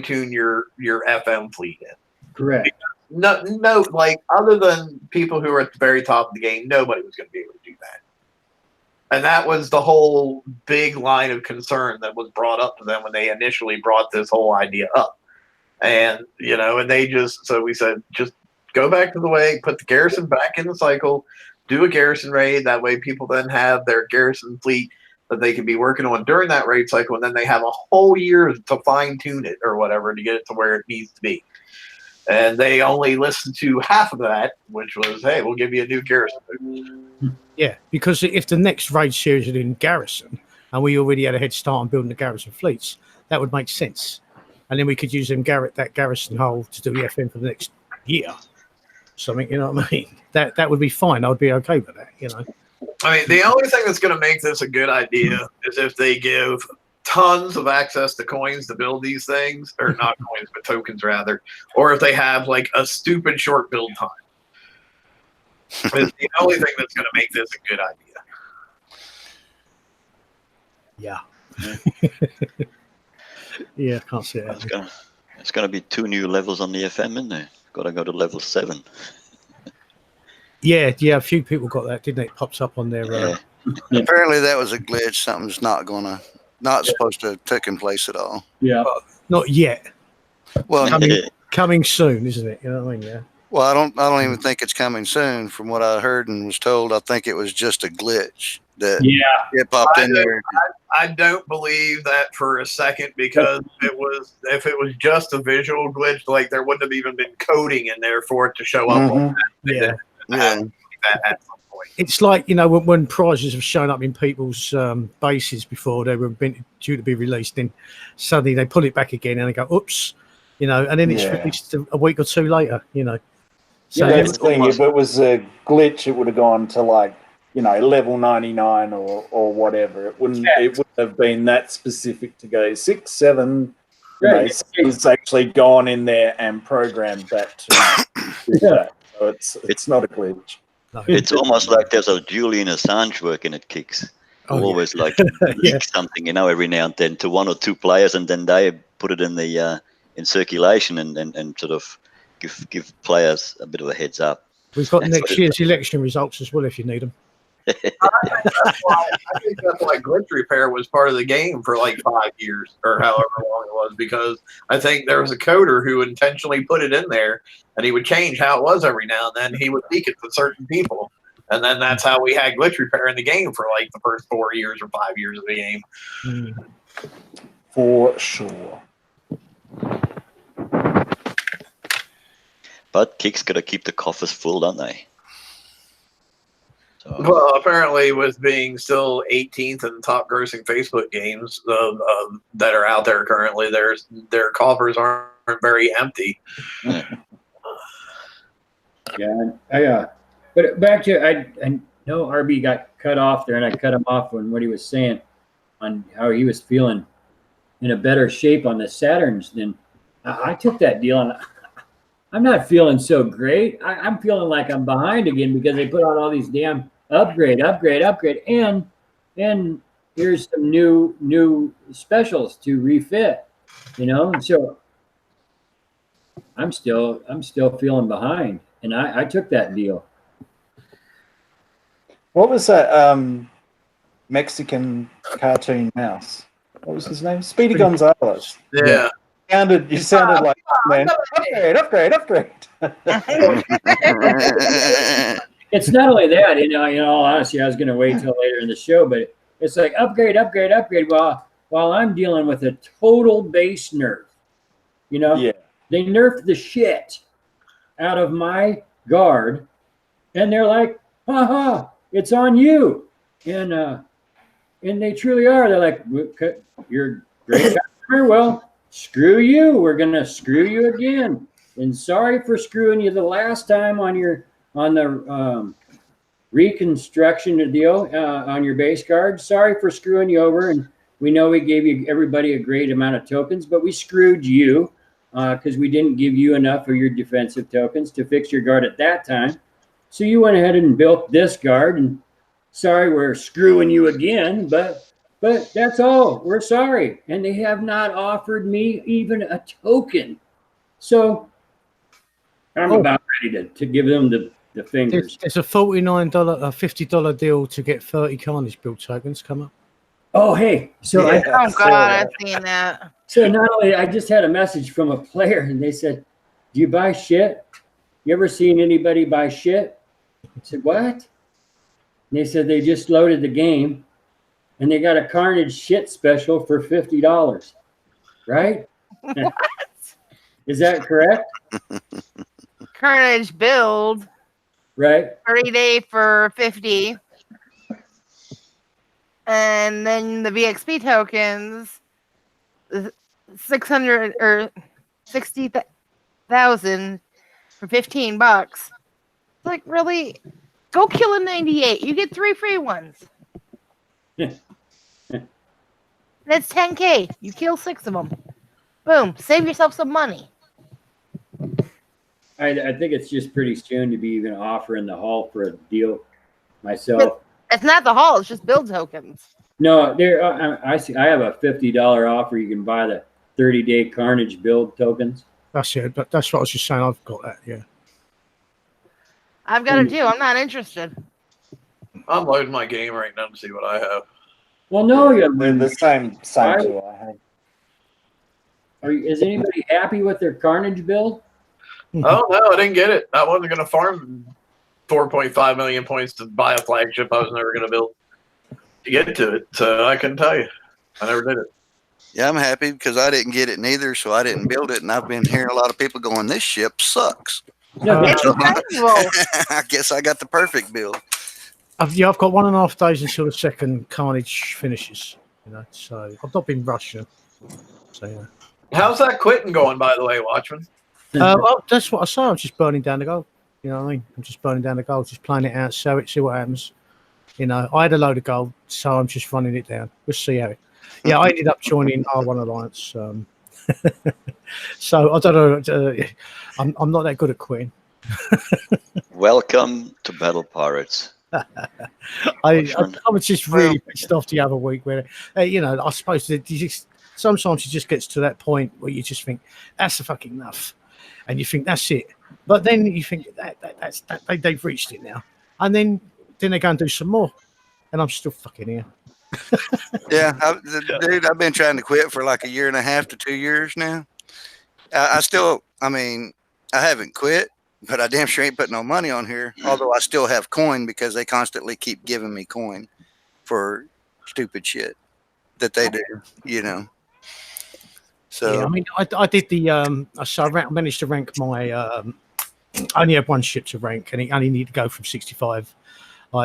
Speaker 1: tune your FM fleet in.
Speaker 3: Correct.
Speaker 1: No, like other than people who are at the very top of the game, nobody was going to be able to do that. And that was the whole big line of concern that was brought up to them when they initially brought this whole idea up. And, and we said, just go back to the way, put the garrison back in the cycle, do a garrison raid. That way people then have their garrison fleet that they can be working on during that raid cycle. And then they have a whole year to fine tune it or whatever to get it to where it needs to be. And they only listened to half of that, which was, hey, we'll give you a new garrison.
Speaker 7: Yeah, because if the next raid series is in garrison and we already had a head start on building the garrison fleets, that would make sense. And then we could use that garrison hull to do the FM for the next year. Something, you know what I mean? That would be fine. I would be okay with that,
Speaker 1: I mean, the only thing that's going to make this a good idea is if they give tons of access to coins to build these things, or not coins, but tokens rather, or if they have like a stupid short build time. It's the only thing that's going to make this a good idea.
Speaker 7: Yeah. Yeah, I can't see it.
Speaker 6: It's going to be 2 new levels on the FM, isn't there? Got to go to level 7.
Speaker 7: Yeah. A few people got that, didn't they? It pops up on their.
Speaker 4: Apparently that was a glitch. Something's not supposed to have taken place at all.
Speaker 3: Yeah.
Speaker 7: Not yet.
Speaker 4: Well,
Speaker 7: Coming soon, isn't it? You know what I mean? Yeah.
Speaker 4: Well, I don't even think it's coming soon. From what I heard and was told, I think it was just a glitch that it popped in there.
Speaker 1: I don't believe that for a second, because if it was just a visual glitch, like there wouldn't have even been coding in there for it to show up. On that. At some point.
Speaker 7: It's like, when prizes have shown up in people's bases before they were due to be released, then suddenly they pull it back again and they go, oops, and then it's released a week or two later, So
Speaker 2: that's the thing. If it was a glitch, it would have gone to level 99 or whatever. It wouldn't have been that specific to go 6, 7,
Speaker 3: Right.
Speaker 2: He's actually gone in there and programmed that to do that. So it's not a glitch.
Speaker 7: No.
Speaker 6: It's almost like there's a Julian Assange working at Kicks. Who
Speaker 7: Oh, yeah.
Speaker 6: always like
Speaker 7: Yeah.
Speaker 6: leak something, every now and then to one or two players, and then they put it in the in circulation and sort of give players a bit of a heads up.
Speaker 7: We've got
Speaker 6: That's
Speaker 7: next
Speaker 6: what
Speaker 7: year's election results as well, if you need them.
Speaker 1: I think that's why glitch repair was part of the game for like 5 years or however long it was, because I think there was a coder who intentionally put it in there, and he would change how it was every now and then. He would leak it to certain people, and then that's how we had glitch repair in the game for like the first 4 years or 5 years of the game.
Speaker 2: For sure.
Speaker 6: But Kicks got to keep the coffers full, don't they? So,
Speaker 1: Well, apparently, with being still 18th in top grossing Facebook games that are out there currently, their coffers aren't very empty.
Speaker 3: Yeah, but back to I know RB got cut off there, and I cut him off on what he was saying on how he was feeling in a better shape on the Saturns. Then I took that deal, and I'm not feeling so great. I'm feeling like I'm behind again because they put out all these damn upgrade, and here's some new specials to refit, And so I'm still feeling behind, and I took that deal.
Speaker 2: What was that Mexican cartoon mouse? What was his name? Speedy Gonzalez.
Speaker 1: Yeah.
Speaker 2: You sounded like, man, upgrade.
Speaker 3: It's not only that, in all honesty, I was going to wait till later in the show, but it's like upgrade. While I'm dealing with a total base nerf,
Speaker 2: Yeah.
Speaker 3: They nerfed the shit out of my guard, and they're like, "Ha, it's on you," and they truly are. They're like, "You're a great customer. Well, screw you. We're gonna screw you again. And sorry for screwing you the last time on the reconstruction deal on your base card. Sorry for screwing you over. And we know we gave everybody a great amount of tokens, but we screwed you because we didn't give you enough of your defensive tokens to fix your guard at that time. So you went ahead and built this guard. And sorry, we're screwing you again, but that's all. We're sorry." And they have not offered me even a token. So I'm about ready to give them the fingers.
Speaker 7: There's a $49, a $50 deal to get 30 Carnage build tokens come up.
Speaker 3: Oh, hey. So
Speaker 2: Yeah.
Speaker 5: Oh God, I've seen that.
Speaker 3: So not only, I just had a message from a player, and they said, "Do you buy shit? You ever seen anybody buy shit?" I said, "What?" And they said they just loaded the game, and they got a Carnage shit special for $50. Right?
Speaker 5: What?
Speaker 3: Is that correct?
Speaker 5: Carnage build
Speaker 3: Right?
Speaker 5: 30-day for 50, and then the VXP tokens 600 or 60,000 for $15. It's like, really? Go kill a 98. You get 3 free ones. That's 10K. You kill 6 of them. Boom. Save yourself some money.
Speaker 3: I think it's just pretty soon to be even offering the haul for a deal myself.
Speaker 5: It's not the haul. It's just build tokens.
Speaker 3: No, there. I see. I have a $50 offer. You can buy the 30-day Carnage build tokens.
Speaker 7: That's it. That's what I was just saying. I've got that. Yeah.
Speaker 5: I've got a deal. I'm not interested.
Speaker 1: I'm loading my game right now to see what I have.
Speaker 3: Well, no,
Speaker 2: They're the same too, I think.
Speaker 3: Is anybody happy with their Carnage build?
Speaker 1: Oh, no, I didn't get it. I wasn't going to farm 4.5 million points to buy a flagship I was never going to build to get to it. So I couldn't tell you. I never did it.
Speaker 4: Yeah, I'm happy because I didn't get it neither, so I didn't build it. And I've been hearing a lot of people going, "This ship sucks."
Speaker 3: No,
Speaker 5: It's incredible.
Speaker 4: I guess I got the perfect build.
Speaker 7: I've got 1.5 days until the second Carnage finishes. So I've not been rushing. So yeah.
Speaker 1: How's that quitting going, by the way, Watchman?
Speaker 7: That's what I say. I'm just burning down the gold. You know what I mean? I'm just burning down the gold, just playing it out, sell it, see what happens. I had a load of gold, so I'm just running it down. We'll see how it. Yeah, I ended up joining R1 Alliance. So I don't know. I'm not that good at quitting.
Speaker 6: Welcome to Battle Pirates.
Speaker 7: I was just really pissed off the other week where, I suppose that sometimes it just gets to that point where you just think that's fucking enough, and you think that's it. But then you think they've reached it now, and then they go and do some more, and I'm still fucking here.
Speaker 4: Yeah, dude, I've been trying to quit for like 1.5 to 2 years now. I haven't quit, but I damn sure ain't putting no money on here. Although I still have coin because they constantly keep giving me coin for stupid shit that they do, So
Speaker 7: yeah, I mean, I did I managed to rank my. I only had one ship to rank, and it only needed to go from 65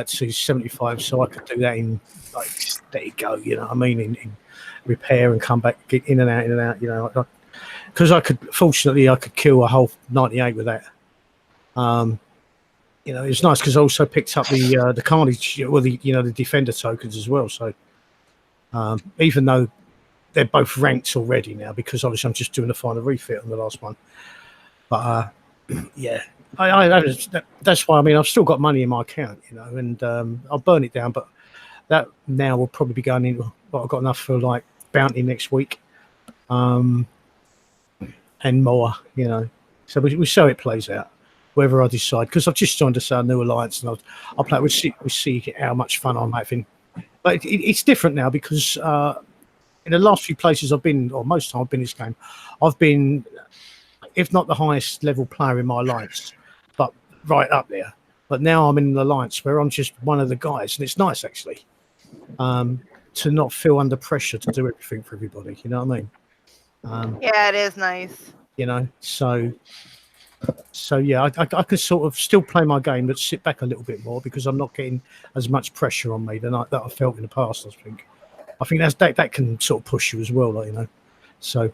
Speaker 7: to 75, so I could do that in there you go. You know what I mean? In repair and come back, get in and out. Because I could kill a whole 98 with that. It's nice because I also picked up the carnage, the defender tokens as well. So even though they're both ranked already now, because obviously I'm just doing the final refit on the last one. But yeah, that's why. I mean, I've still got money in my account, and I'll burn it down. But that now will probably be going into. I've got enough for like bounty next week. And more, So we see how it plays out, whether I decide. Because I've just joined a new alliance, and I'll play. We see how much fun I'm having. But it's different now because in the last few places I've been, or most time I've been in this game, I've been, if not the highest level player in my alliance, but right up there. But now I'm in an alliance where I'm just one of the guys, and it's nice actually to not feel under pressure to do everything for everybody. You know what I mean?
Speaker 5: Yeah, it is nice.
Speaker 7: So yeah, I can sort of still play my game, but sit back a little bit more because I'm not getting as much pressure on me than I felt in the past. I think that can sort of push you as well, So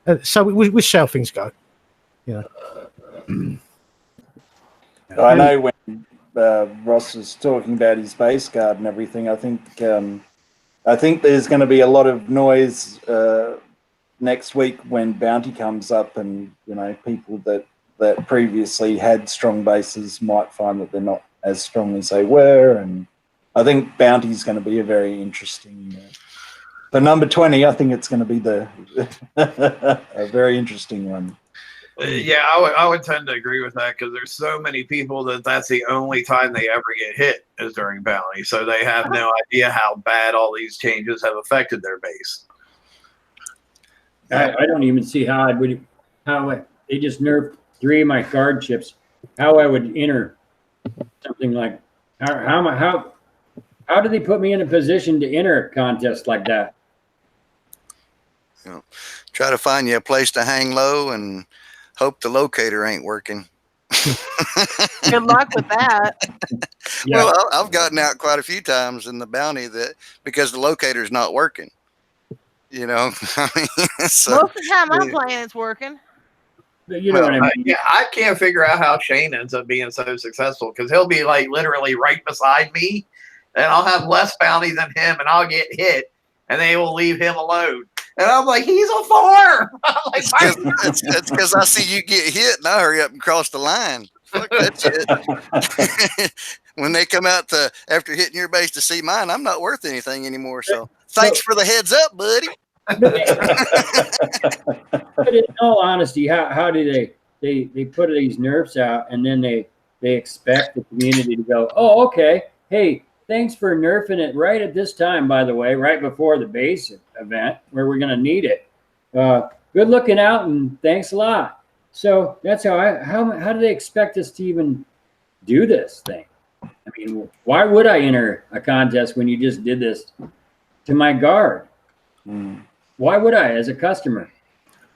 Speaker 7: we see how things go.
Speaker 2: I know when Ross was talking about his base guard and everything. I think there's going to be a lot of noise next week when bounty comes up, and people that previously had strong bases might find that they're not as strong as they were, and I think bounty is going to be a very interesting. For number 20, I think it's going to be a very interesting one.
Speaker 1: Yeah, I would tend to agree with that because there's so many people that's the only time they ever get hit is during bounty, so they have no idea how bad all these changes have affected their base.
Speaker 3: I don't even see how they just nerfed 3 of my card chips. How I would enter something like how do they put me in a position to enter a contest like that?
Speaker 4: Try to find you a place to hang low and hope the locator ain't working.
Speaker 5: Good luck with that.
Speaker 3: Yeah.
Speaker 4: Well, I've gotten out quite a few times in the bounty because the locator's not working. I mean,
Speaker 5: Most of the time I'm playing, it's working.
Speaker 3: You know what I mean?
Speaker 1: Yeah, I can't figure out how Shane ends up being so successful because he'll be like literally right beside me, and I'll have less bounty than him, and I'll get hit, and they will leave him alone. And I'm like, he's a 4. I'm like,
Speaker 4: it's because I see you get hit, and I hurry up and cross the line. Fuck that shit. When they come out after hitting your base to see mine, I'm not worth anything anymore. So thanks for the heads up, buddy.
Speaker 3: But in all honesty, how do they put these nerfs out, and then they expect the community to go, oh, okay, hey, thanks for nerfing it right at this time, by the way, right before the base event where we're going to need it. Good looking out, and thanks a lot. So that's how do they expect us to even do this thing? I mean, why would I enter a contest when you just did this to my guard? Why would I, as a customer?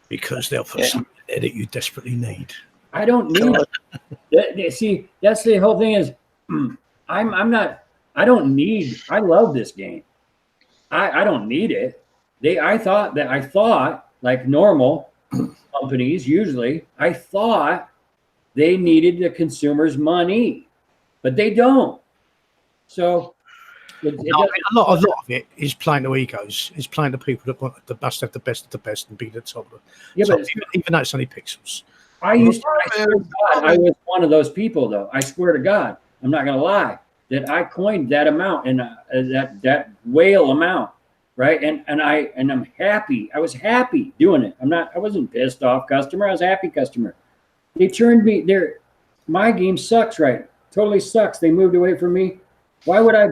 Speaker 7: Because they'll put something there that you desperately need.
Speaker 3: I don't need it. See, that's the whole thing is I'm not, I don't need, I love this game. I don't need it. I thought like normal companies usually, I thought they needed the consumer's money, but they don't. So
Speaker 7: A lot of it is playing to egos. It's playing to people that want the best of the best of the best and be the top of
Speaker 3: Yeah,
Speaker 7: top,
Speaker 3: but
Speaker 7: even though it's only pixels.
Speaker 3: I swear to God, I was one of those people, though. I swear to God, I'm not going to lie, that I coined that amount and that whale amount, right? And I'm happy. I was happy doing it. I wasn't pissed off customer. I was a happy customer. They turned me there. My game sucks, right? Totally sucks. They moved away from me. Why would I?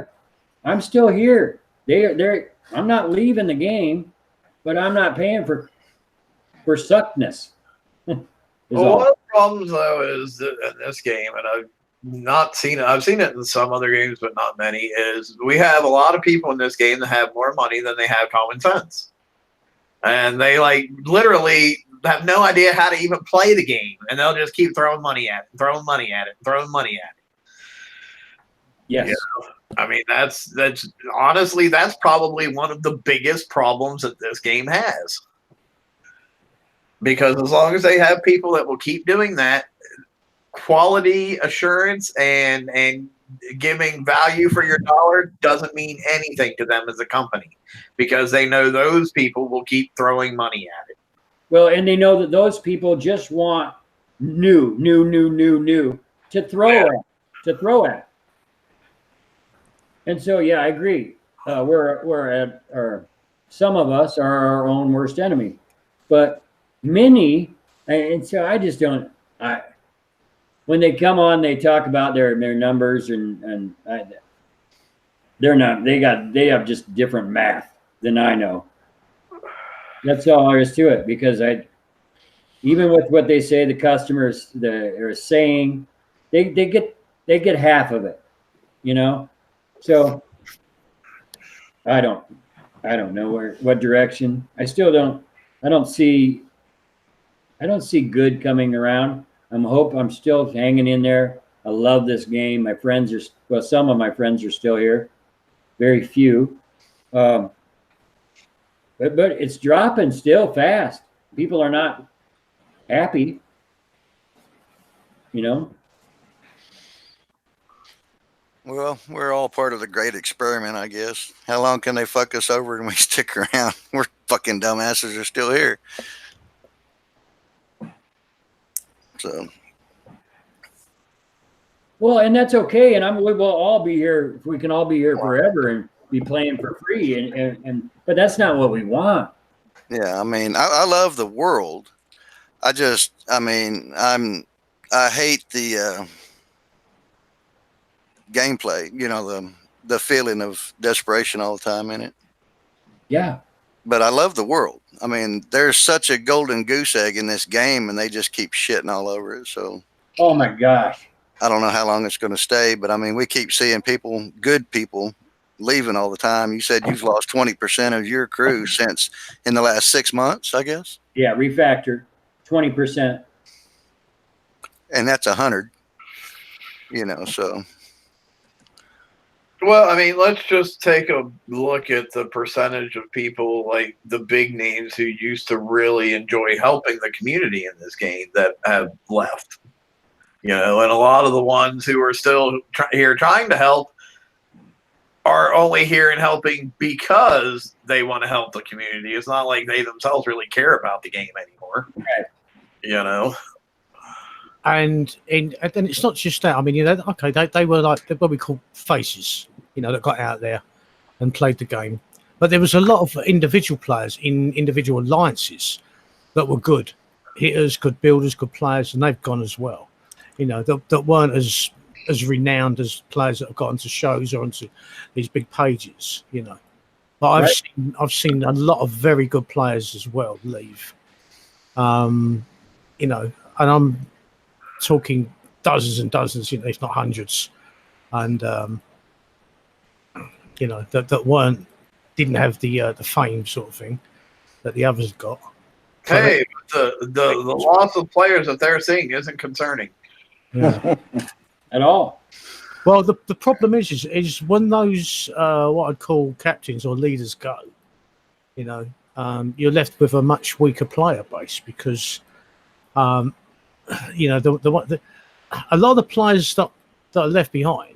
Speaker 3: I'm still here. I'm not leaving the game, but I'm not paying for suckness.
Speaker 1: Well, one of the problems though is that in this game, and I've not seen it. I've seen it in some other games, but not many. Is we have a lot of people in this game that have more money than they have common sense, and they like literally have no idea how to even play the game, and they'll just keep throwing money at it, throwing money at it, throwing money at it.
Speaker 3: Yes.
Speaker 1: You know? I mean, that's honestly, that's probably one of the biggest problems that this game has. Because as long as they have people that will keep doing that, quality assurance and giving value for your dollar doesn't mean anything to them as a company, because they know those people will keep throwing money at it.
Speaker 3: Well, and they know that those people just want new to throw at. And so, yeah, I agree. We're at, or some of us are our own worst enemy, but many, and so I just don't. When they come on, they talk about their numbers, and they're not. They have just different math than I know. That's all there is to it. Because even with what they say, the customers are saying, they get half of it, you know. So I don't know what direction. I don't see good coming around. I'm still hanging in there. I love this game. My friends some of my friends are still here. Very few. But it's dropping still fast. People are not happy, you know.
Speaker 4: Well, we're all part of the great experiment, I guess. How long can they fuck us over and we stick around? We're fucking dumbasses are still here. So.
Speaker 3: Well, and that's okay. And we will all be here. If we can all be here forever and be playing for free. But that's not what we want.
Speaker 4: Yeah, I mean, I love the world. I hate the gameplay, you know, the feeling of desperation all the time in it.
Speaker 3: Yeah.
Speaker 4: But I love the world. I mean, there's such a golden goose egg in this game, and they just keep shitting all over it. So,
Speaker 3: oh my gosh,
Speaker 4: I don't know how long it's going to stay, but I mean, we keep seeing good people leaving all the time. You said you've lost 20% of your crew since in the last 6 months, I guess.
Speaker 3: Yeah, refactor, 20%,
Speaker 4: and that's 100. You know, so.
Speaker 1: Well, I mean, let's just take a look at the percentage of people, like the big names who used to really enjoy helping the community in this game that have left. You know, and a lot of the ones who are still here trying to help are only here and helping because they want to help the community. It's not like they themselves really care about the game anymore.
Speaker 3: Right.
Speaker 1: You know?
Speaker 7: And it's not just that. I mean, you know, okay, they were like what we call faces, you know, that got out there and played the game. But there was a lot of individual players in individual alliances that were good hitters, good builders, good players, and they've gone as well. You know, that weren't as renowned as players that have got onto shows or onto these big pages. You know, but I've seen a lot of very good players as well leave. You know, and I'm talking dozens and dozens, you know, if not hundreds, and you know that didn't have the fame sort of thing that the others got.
Speaker 1: Hey, the loss of players that they're seeing isn't concerning.
Speaker 7: Yeah.
Speaker 3: At all.
Speaker 7: Well, the problem is when those what I'd call captains or leaders go, you know, you're left with a much weaker player base because. You know, a lot of the players that are left behind,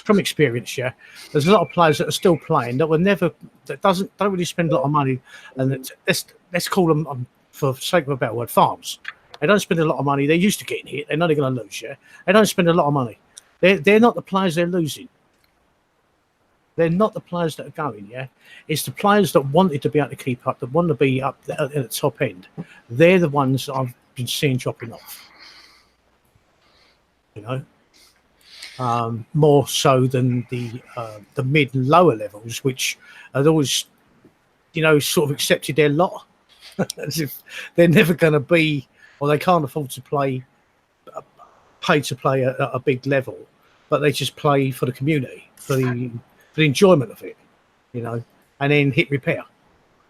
Speaker 7: from experience, yeah, there's a lot of players that are still playing that don't really spend a lot of money, and let's call them, for sake of a better word, farms. They don't spend a lot of money. They're used to getting hit. They're not going to lose, yeah. They don't spend a lot of money. They're not the players they're losing. They're not the players that are going, yeah. It's the players that wanted to be able to keep up, that want to be up at the top end. They're the ones that I've been seeing dropping off. You know, more so than the mid and lower levels, which had always, you know, sort of accepted their lot as if they're never going to be, or they can't afford to pay to play at a big level, but they just play for the community, for the enjoyment of it, you know, and then hit repair,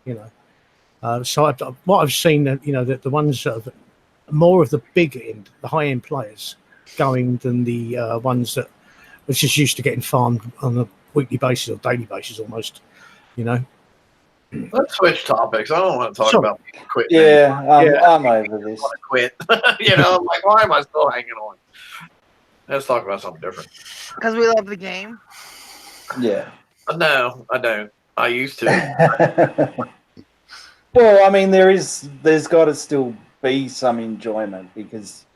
Speaker 7: you know. So what I've seen, you know, that the ones that are more of the big end, the high end players going than the ones that are just used to getting farmed on a weekly basis or daily basis almost, you know.
Speaker 1: Let's switch topics. I don't want to talk
Speaker 7: Sure.
Speaker 1: about people quitting.
Speaker 2: Yeah, I'm over this.
Speaker 1: I want to quit. You know, I'm like, why am I still hanging on? Let's talk about something different.
Speaker 5: Because we love the game.
Speaker 2: Yeah.
Speaker 1: No, I don't. I used to.
Speaker 2: Well, I mean, there's got to still be some enjoyment, because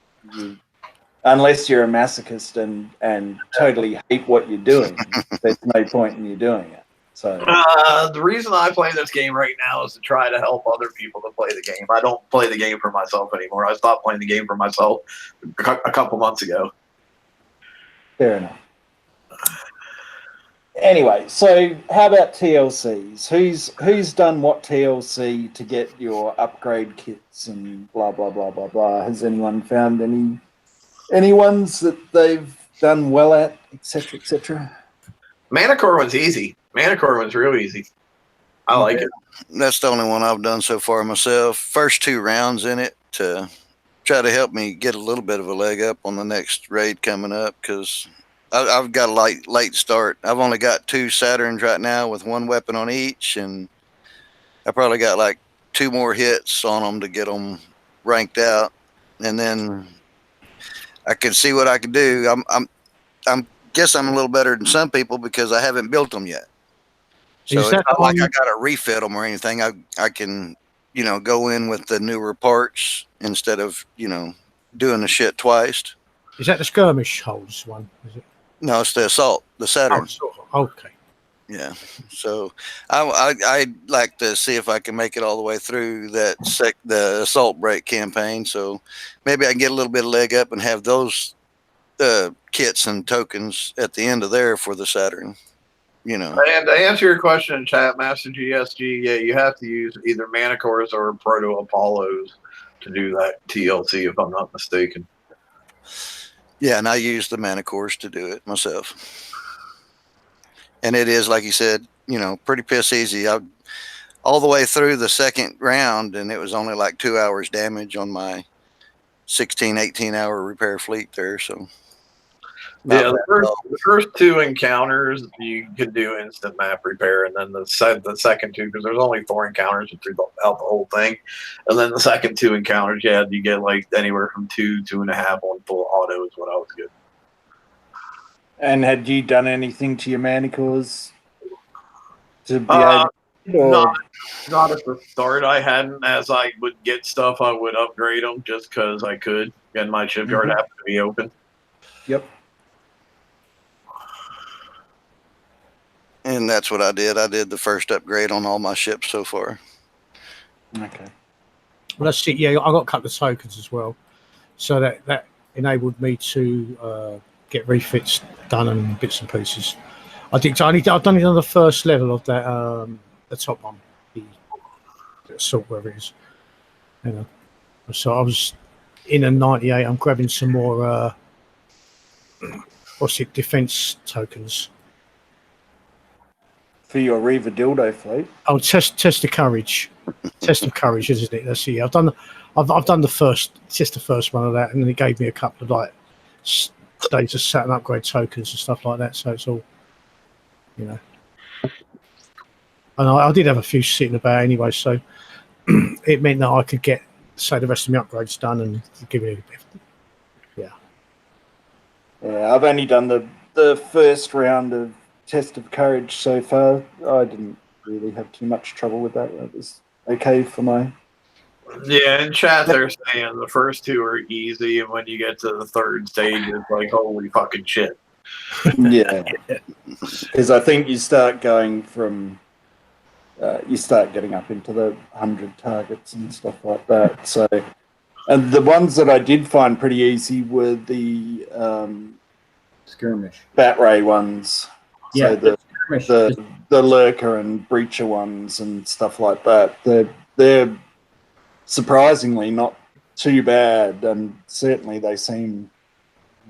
Speaker 2: unless you're a masochist and totally hate what you're doing, there's no point in you doing it. So
Speaker 1: the reason I play this game right now is to try to help other people to play the game. I don't play the game for myself anymore. I stopped playing the game for myself a couple months ago.
Speaker 2: fair enough. Anyway, so how about TLCs? Who's done what TLC to get your upgrade kits and blah blah blah blah blah? Has anyone found any ones that they've done well at, etc. etc.?
Speaker 1: Manicore one's easy. Manicore one's real easy. I like it.
Speaker 4: That's the only one I've done so far myself. First 2 rounds in it to try to help me get a little bit of a leg up on the next raid coming up, because I've got a late start. I've only got 2 Saturns right now with 1 weapon on each, and I probably got like 2 more hits on them to get them ranked out, and then I can see what I can do. I'm guess I'm a little better than some people because I haven't built them yet. So it's not like I got to refit them or anything. I can, you know, go in with the newer parts instead of, you know, doing the shit twice.
Speaker 7: Is that the skirmish holes one? Is it?
Speaker 4: No, it's the assault, the Saturn.
Speaker 7: Oh, okay.
Speaker 4: Yeah. So I'd like to see if I can make it all the way through the assault break campaign. So maybe I can get a little bit of leg up and have those kits and tokens at the end of there for the Saturn. You know.
Speaker 1: And to answer your question in chat, Master GSG, yeah, you have to use either Manicores or Proto Apollos to do that TLC, if I'm not mistaken.
Speaker 4: Yeah, and I use the Manicores to do it myself. And it is, like you said, you know, pretty piss easy. I all the way through the second round, and it was only like 2 hours damage on my 16, 18-hour repair fleet there. So
Speaker 1: yeah, the first 2 encounters you can do instant map repair, and then the second 2, because there's only 4 encounters throughout the whole thing, and then the second 2 encounters, yeah, you get like anywhere from 2.5 on full auto is what I was getting.
Speaker 2: And had you done anything to your Manicores to be able to,
Speaker 1: not at the start. I hadn't. As I would get stuff, I would upgrade them just because I could, and my shipyard happened to be open.
Speaker 2: Yep.
Speaker 4: And that's what I did. I did the first upgrade on all my ships so far.
Speaker 2: Okay.
Speaker 7: Well, that's it. Yeah, I got a couple of tokens as well, so that enabled me to get refits done and bits and pieces. I've done it on the first level of that, the top one, the assault, wherever it is. You know, so I was in a 98. I'm grabbing some more. Defense tokens
Speaker 2: For your Reaver Dildo fleet.
Speaker 7: Oh, test of courage. Test of courage, isn't it? Let's see. I've done the first one of that, and then it gave me a couple of like days of Saturn upgrade tokens and stuff like that. So it's all, you know. And I did have a few sitting about anyway, so it meant that I could get, say, the rest of my upgrades done and give me a bit.
Speaker 2: Yeah, I've only done the the first round of Test of Courage so far. I didn't really have too much trouble with that. It was okay for my...
Speaker 1: Yeah, in chat they're saying the first two are easy, and when you get to the third stage, it's like, holy fucking shit.
Speaker 2: Yeah. Because I think you start going from... you start getting up into the 100 targets and stuff like that. So, and the ones that I did find pretty easy were the
Speaker 3: Skirmish.
Speaker 2: Bat Ray ones.
Speaker 3: Yeah,
Speaker 2: So
Speaker 3: skirmish.
Speaker 2: the Lurker and Breacher ones and stuff like that. They're surprisingly not too bad, and certainly they seem...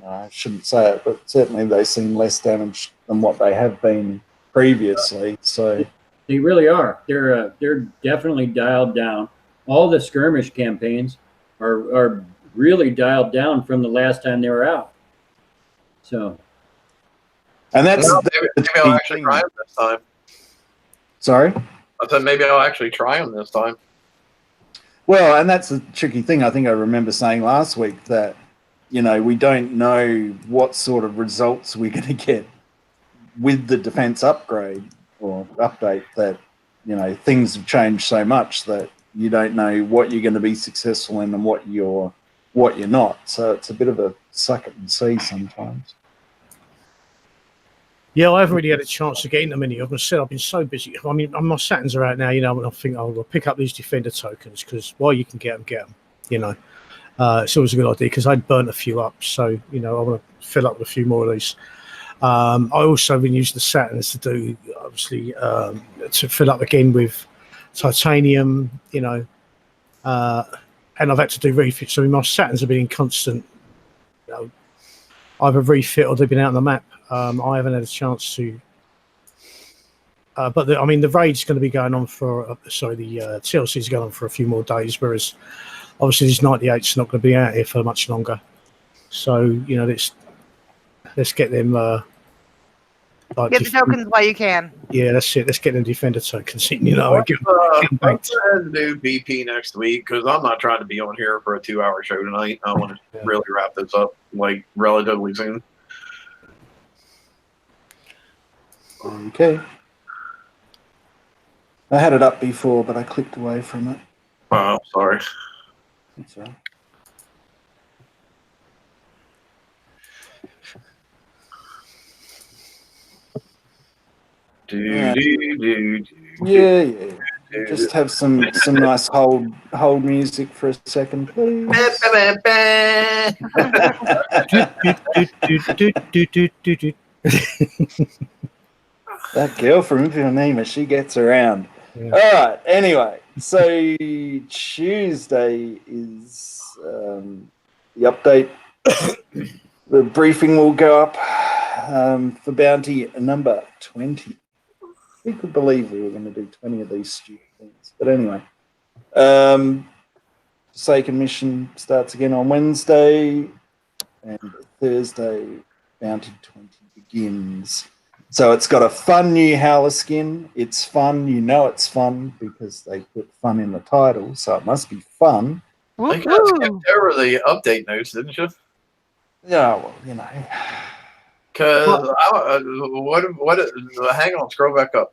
Speaker 2: I shouldn't say it, but certainly they seem less damaged than what they have been previously. So.
Speaker 3: They really are. They're definitely dialed down. All the skirmish campaigns are really dialed down from the last time they were out. So,
Speaker 2: And that's
Speaker 1: Well, maybe I'll actually try them this time.
Speaker 2: Sorry?
Speaker 1: I said maybe I'll actually try them this time.
Speaker 2: Well, and that's a tricky thing. I think I remember saying last week that, we don't know what sort of results we're going to get with the defense upgrade or update, that, things have changed so much that you don't know what you're going to be successful in and what you're not. So it's a bit of a suck it and see sometimes.
Speaker 7: Yeah, I haven't really had a chance to get into many of them. I've been so busy. I mean, my Saturns are out now, and I think I'll pick up these Defender tokens because while you can get them, it's always a good idea because I'd burnt a few up. So, I want to fill up with a few more of these. I also been using the Saturns to do, obviously, to fill up again with titanium, and I've had to do refits. So my Saturns have been in constant, either refit or they've been out on the map. I haven't had a chance to, but the raid's going to be going on for, the TLC is going on for a few more days, whereas obviously these 98's not going to be out here for much longer. So, let's get them.
Speaker 5: Get the tokens while you can.
Speaker 7: Yeah, that's it. Let's get them Defender tokens in, get them banked.
Speaker 1: Let's go ahead and do BP next week because I'm not trying to be on here for a 2-hour show tonight. I want to really wrap this up relatively soon.
Speaker 2: Okay. I had it up before, but I clicked away from it.
Speaker 1: Oh, sorry.
Speaker 2: That's all right. Yeah. Just have some nice hold music for a second, please. That girl from Ipanema, she gets around. Yeah. All right. Anyway, so Tuesday is the update. The briefing will go up for bounty number 20. Who could believe we were going to do 20 of these stupid things? But anyway, Forsaken mission starts again on Wednesday, and Thursday, bounty 20 begins. So it's got a fun new Howler skin. It's fun. It's fun because they put fun in the title, so it must be fun.
Speaker 1: I got skipped over the update notes, didn't you?
Speaker 2: Yeah, well,
Speaker 1: Because hang on, scroll back up.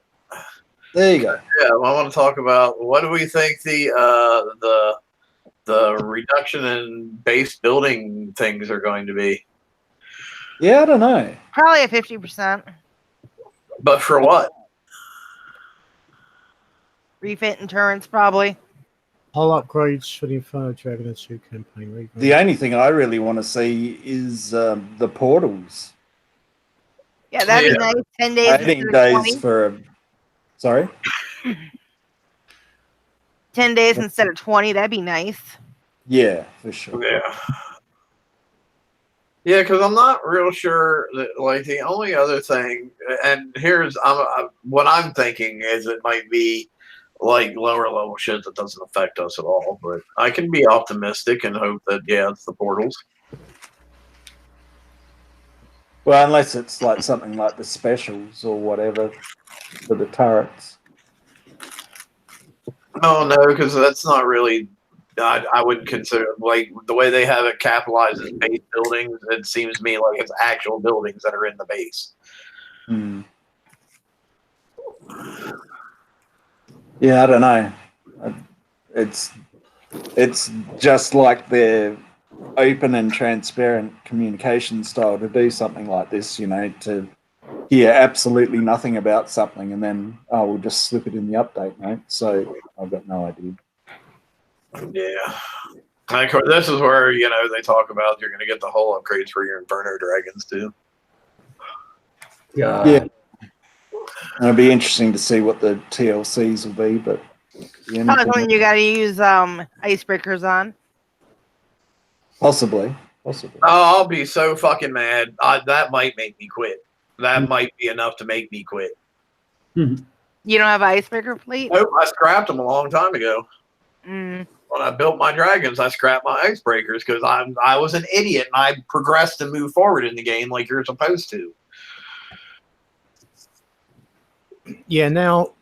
Speaker 2: There you go.
Speaker 1: Yeah, I want to talk about what do we think the reduction in base building things are going to be.
Speaker 2: Yeah, I don't know.
Speaker 5: Probably a 50%.
Speaker 1: But for what?
Speaker 5: Refit and turrets, probably.
Speaker 7: All upgrades for the Inferno Dragon and 2 campaign.
Speaker 2: The only thing I really want to see is the portals.
Speaker 5: Yeah, that'd be nice. 10 days.
Speaker 2: 18 days for a... Sorry?
Speaker 5: 10 days instead of 20. That'd be nice.
Speaker 2: Yeah, for sure.
Speaker 1: Yeah. Yeah, because I'm not real sure that, the only other thing, and here's what I'm thinking is it might be lower level shit that doesn't affect us at all, but I can be optimistic and hope that, it's the portals.
Speaker 2: Well, unless it's something like the specials or whatever for the turrets.
Speaker 1: No, because that's not really I wouldn't consider like the way they have it capitalized as base buildings. It seems to me like it's actual buildings that are in the base.
Speaker 2: Hmm. Yeah, I don't know. It's just like their open and transparent communication style to do something like this, you know, to hear absolutely nothing about something and then, oh, we'll just slip it in the update, mate. So I've got no idea.
Speaker 1: Yeah. And of course, this is where, you know, they talk about you're going to get the whole upgrades for your Inferno Dragons, too.
Speaker 2: Yeah. It'll be interesting to see what the TLCs will be, but
Speaker 5: You got to use icebreakers on.
Speaker 2: Possibly.
Speaker 1: Oh, I'll be so fucking mad. That might make me quit. That might be enough to make me quit.
Speaker 5: You don't have an icebreaker fleet?
Speaker 1: Nope, I scrapped them a long time ago.
Speaker 5: Mm.
Speaker 1: When I built my dragons, I scrapped my icebreakers because I was an idiot and I progressed and moved forward in the game like you're supposed to.
Speaker 7: Yeah, now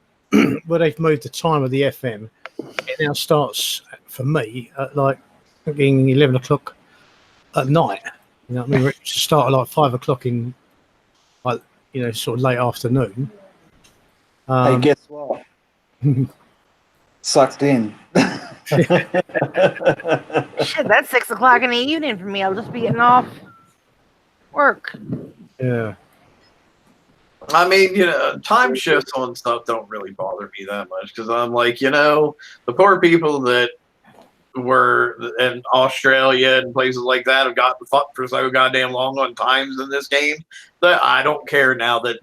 Speaker 7: where they've moved the time of the FM, it now starts for me at like 11 o'clock at night. You know what I mean? It should start at like 5 o'clock in, like, you know, sort of late afternoon.
Speaker 2: Hey, guess what? Sucked in.
Speaker 5: Shit, that's 6 o'clock in the evening for me. I'll just be getting off work.
Speaker 7: Yeah.
Speaker 1: I mean, you know, time shifts on stuff don't really bother me that much because I'm like, you know, the poor people that were in Australia and places like that have gotten fucked for so goddamn long on times in this game that I don't care now that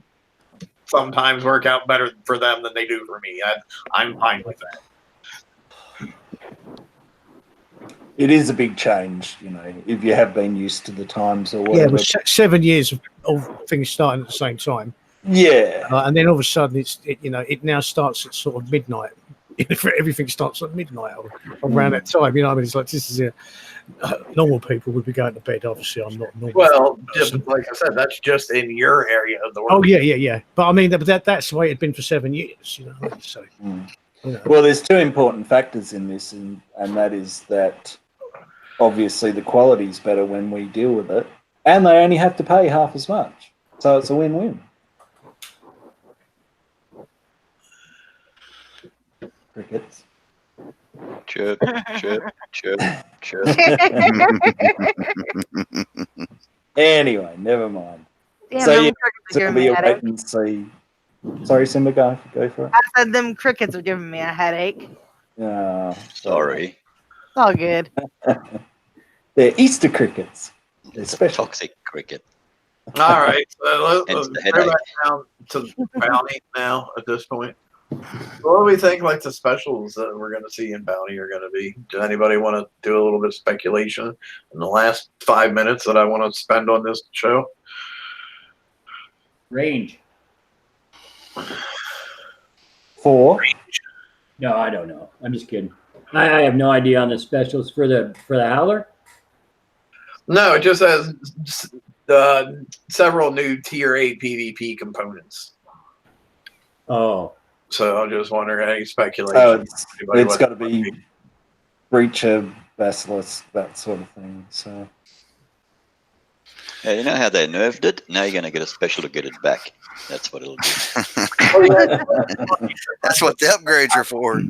Speaker 1: sometimes work out better for them than they do for me. I'm fine with that.
Speaker 2: It is a big change, you know, if you have been used to the times or whatever.
Speaker 7: Yeah, it was 7 years of all things starting at the same time.
Speaker 2: Yeah.
Speaker 7: And then all of a sudden, it now starts at sort of midnight. Everything starts at midnight or around that time. You know what I mean? It's like this is normal people would be going to bed. Obviously, I'm not normal.
Speaker 1: Well, just like I said, that's just in your area of the world.
Speaker 7: Oh yeah. But I mean, that's the way it'd been for 7 years. You know, so. You know.
Speaker 2: Well, there's two important factors in this, and that is that obviously the quality is better when we deal with it, and they only have to pay half as much, so it's a win-win. Crickets.
Speaker 6: Chirp, chirp, chirp, chirp.
Speaker 2: Anyway, never mind.
Speaker 5: Damn,
Speaker 2: So
Speaker 5: them
Speaker 2: yeah,
Speaker 5: crickets are
Speaker 2: it'll
Speaker 5: giving me
Speaker 2: be
Speaker 5: a
Speaker 2: a wait
Speaker 5: headache.
Speaker 2: and see. Sorry, Simba, go for it.
Speaker 5: I said them crickets are giving me a headache.
Speaker 6: Sorry.
Speaker 5: It's all good.
Speaker 2: They're Easter crickets. They're
Speaker 6: It's a
Speaker 2: special.
Speaker 6: toxic cricket.
Speaker 1: All right, so
Speaker 6: Hence
Speaker 1: let's
Speaker 6: the
Speaker 1: go
Speaker 6: headache.
Speaker 1: back down to Bounty now at this point. What do we think like the specials that we're going to see in Bounty are going to be? Does anybody want to do a little bit of speculation in the last 5 minutes that I want to spend on this show?
Speaker 3: Range.
Speaker 2: 4.
Speaker 3: No, I don't know. I'm just kidding. I have no idea on the specials for the Howler.
Speaker 1: No, it just has several new Tier 8 PvP components.
Speaker 3: Oh.
Speaker 1: So I'm just wondering any speculation.
Speaker 2: Oh, it's got to be Breacher, Basilisk, that sort of thing. So.
Speaker 6: Yeah, you know how they nerfed it? Now you're going to get a special to get it back. That's what it'll be.
Speaker 4: That's what the upgrades are for.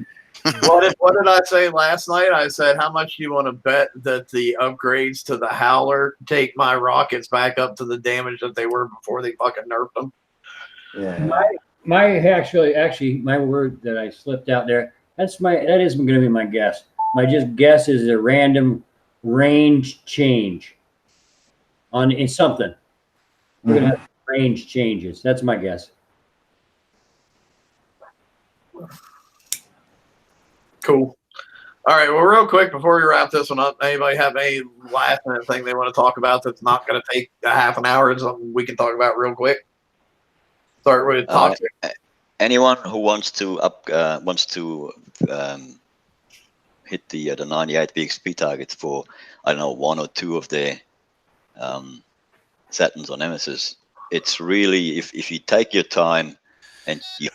Speaker 1: What did I say last night? I said, how much do you want to bet that the upgrades to the Howler take my rockets back up to the damage that they were before they fucking nerfed them?
Speaker 2: Yeah.
Speaker 3: My actually my word that I slipped out there. That is going to be my guess. My just guess is a random range change in something. We're going to have range changes. That's my guess.
Speaker 1: Cool. All right. Well, real quick before we wrap this one up, anybody have any last minute thing they want to talk about that's not going to take a half an hour? Something we can talk about real quick. Start with Toxic.
Speaker 6: Anyone who wants to hit the 98 BXP targets for, I don't know, 1 or 2 of their Saturns or Nemesis, it's really, if you take your time, and you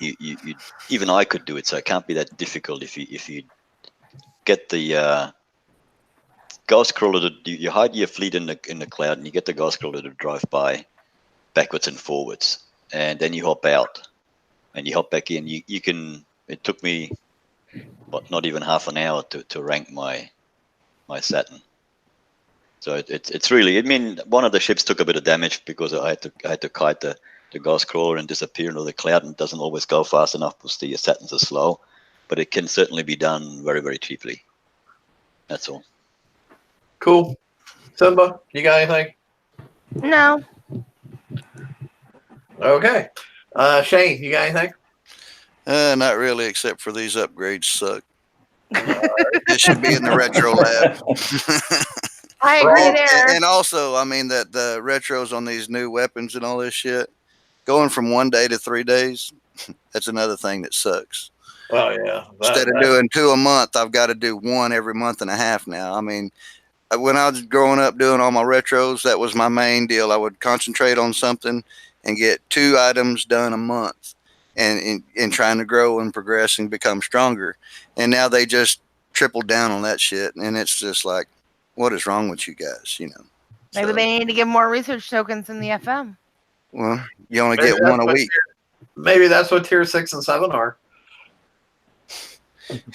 Speaker 6: even I could do it, so it can't be that difficult if you get the ghost crawler. You hide your fleet in the cloud, and you get the ghost crawler to drive by backwards and forwards, and then you hop out, and you hop back in. You can. It took me, not even half an hour to rank my Saturn. So it's really. I mean, one of the ships took a bit of damage because I had to kite the ghost crawler and disappear into the cloud, and it doesn't always go fast enough because the Saturns are slow, but it can certainly be done very, very cheaply. That's all.
Speaker 1: Cool. Simba, you got anything?
Speaker 5: No.
Speaker 1: Okay. Shane, you got anything?
Speaker 4: Not really, except for these upgrades suck. It should be in the retro lab.
Speaker 5: I agree there.
Speaker 4: And also, I mean, that the retros on these new weapons and all this shit, going from 1 day to 3 days, that's another thing that sucks.
Speaker 1: Oh, yeah.
Speaker 4: Instead of doing 2 a month, I've got to do 1 every month and a half now. I mean, when I was growing up doing all my retros, that was my main deal. I would concentrate on something and get 2 items done a month and trying to grow and progress and become stronger. And now they just tripled down on that shit. And it's just like, what is wrong with you guys? You know,
Speaker 5: Maybe they need to give more research tokens in the FM.
Speaker 4: Well, you only get 1 a week.
Speaker 1: Maybe that's what tier 6 and 7 are.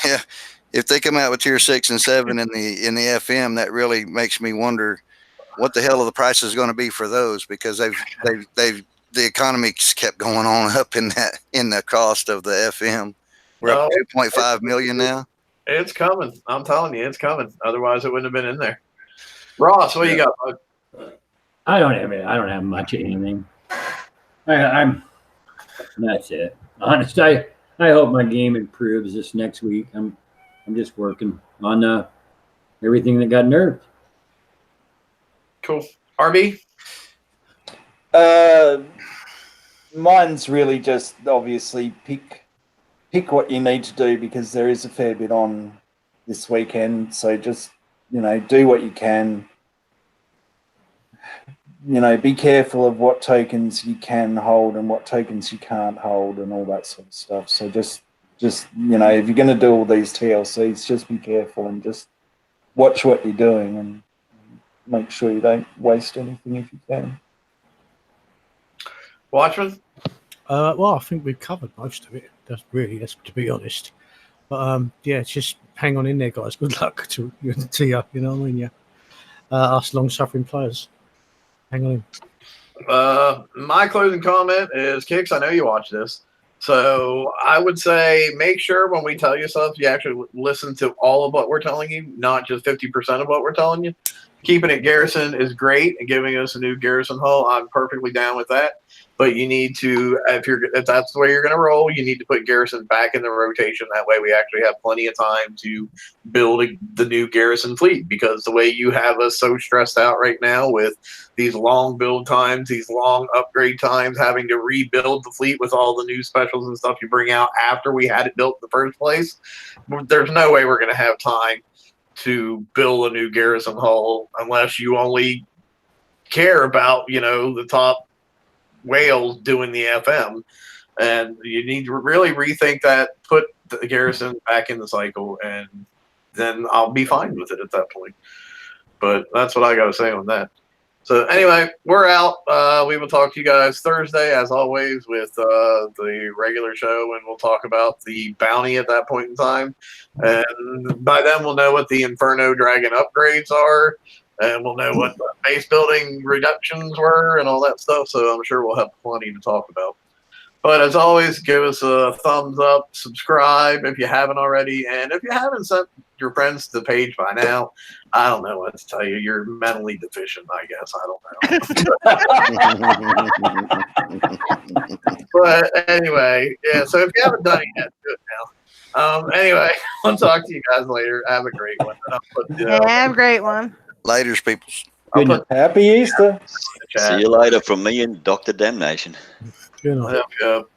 Speaker 4: Yeah. If they come out with tier 6 and 7 in the FM, that really makes me wonder what the hell are the prices going to be for those, because the economy's kept going on up in the cost of the FM. We're up to 2.5 million now.
Speaker 1: It's coming. I'm telling you, it's coming. Otherwise, it wouldn't have been in there. Ross, what you got, bud?
Speaker 3: I don't have much of anything. That's it. Honest, I hope my game improves this next week. I'm just working on everything that got nerfed.
Speaker 1: Cool. RB?
Speaker 2: Mine's really just obviously pick what you need to do, because there is a fair bit on this weekend. So just, do what you can. Be careful of what tokens you can hold and what tokens you can't hold and all that sort of stuff. So just if you're going to do all these TLCs, just be careful and just watch what you're doing and make sure you don't waste anything if you can.
Speaker 1: Watchman?
Speaker 7: Well, I think we've covered most of it. That's to be honest. But yeah, just hang on in there, guys. Good luck to you. You know what I mean? Yeah. Us long-suffering players. Hang on in.
Speaker 1: My closing comment is, Kix, I know you watch this. So I would say make sure when we tell you stuff, you actually listen to all of what we're telling you, not just 50% of what we're telling you. Keeping it Garrison is great, and giving us a new Garrison hull, I'm perfectly down with that. But you need to, if that's the way you're going to roll, you need to put Garrison back in the rotation. That way we actually have plenty of time to build the new Garrison fleet, because the way you have us so stressed out right now with these long build times, these long upgrade times, having to rebuild the fleet with all the new specials and stuff you bring out after we had it built in the first place, there's no way we're going to have time to build a new Garrison hull unless you only care about, the top whales doing the FM. And you need to really rethink that, put the Garrison back in the cycle, and then I'll be fine with it at that point. But that's what I got to say on that. So anyway, we're out. We will talk to you guys Thursday, as always, with the regular show, and we'll talk about the bounty at that point in time. And by then, we'll know what the Inferno Dragon upgrades are, and we'll know what the base building reductions were and all that stuff. So I'm sure we'll have plenty to talk about. But as always, give us a thumbs up, subscribe if you haven't already. And if you haven't sent your friends to the page by now, I don't know what to tell you. You're mentally deficient, I guess. I don't know. But anyway, yeah, so if you haven't done it yet, do it now. Anyway, I'll talk to you guys later. Have a great one.
Speaker 5: Have a great one.
Speaker 4: Laters, peoples.
Speaker 2: Happy Easter.
Speaker 6: See you later from me and Dr. Damnation.
Speaker 7: Good night.
Speaker 1: Yep.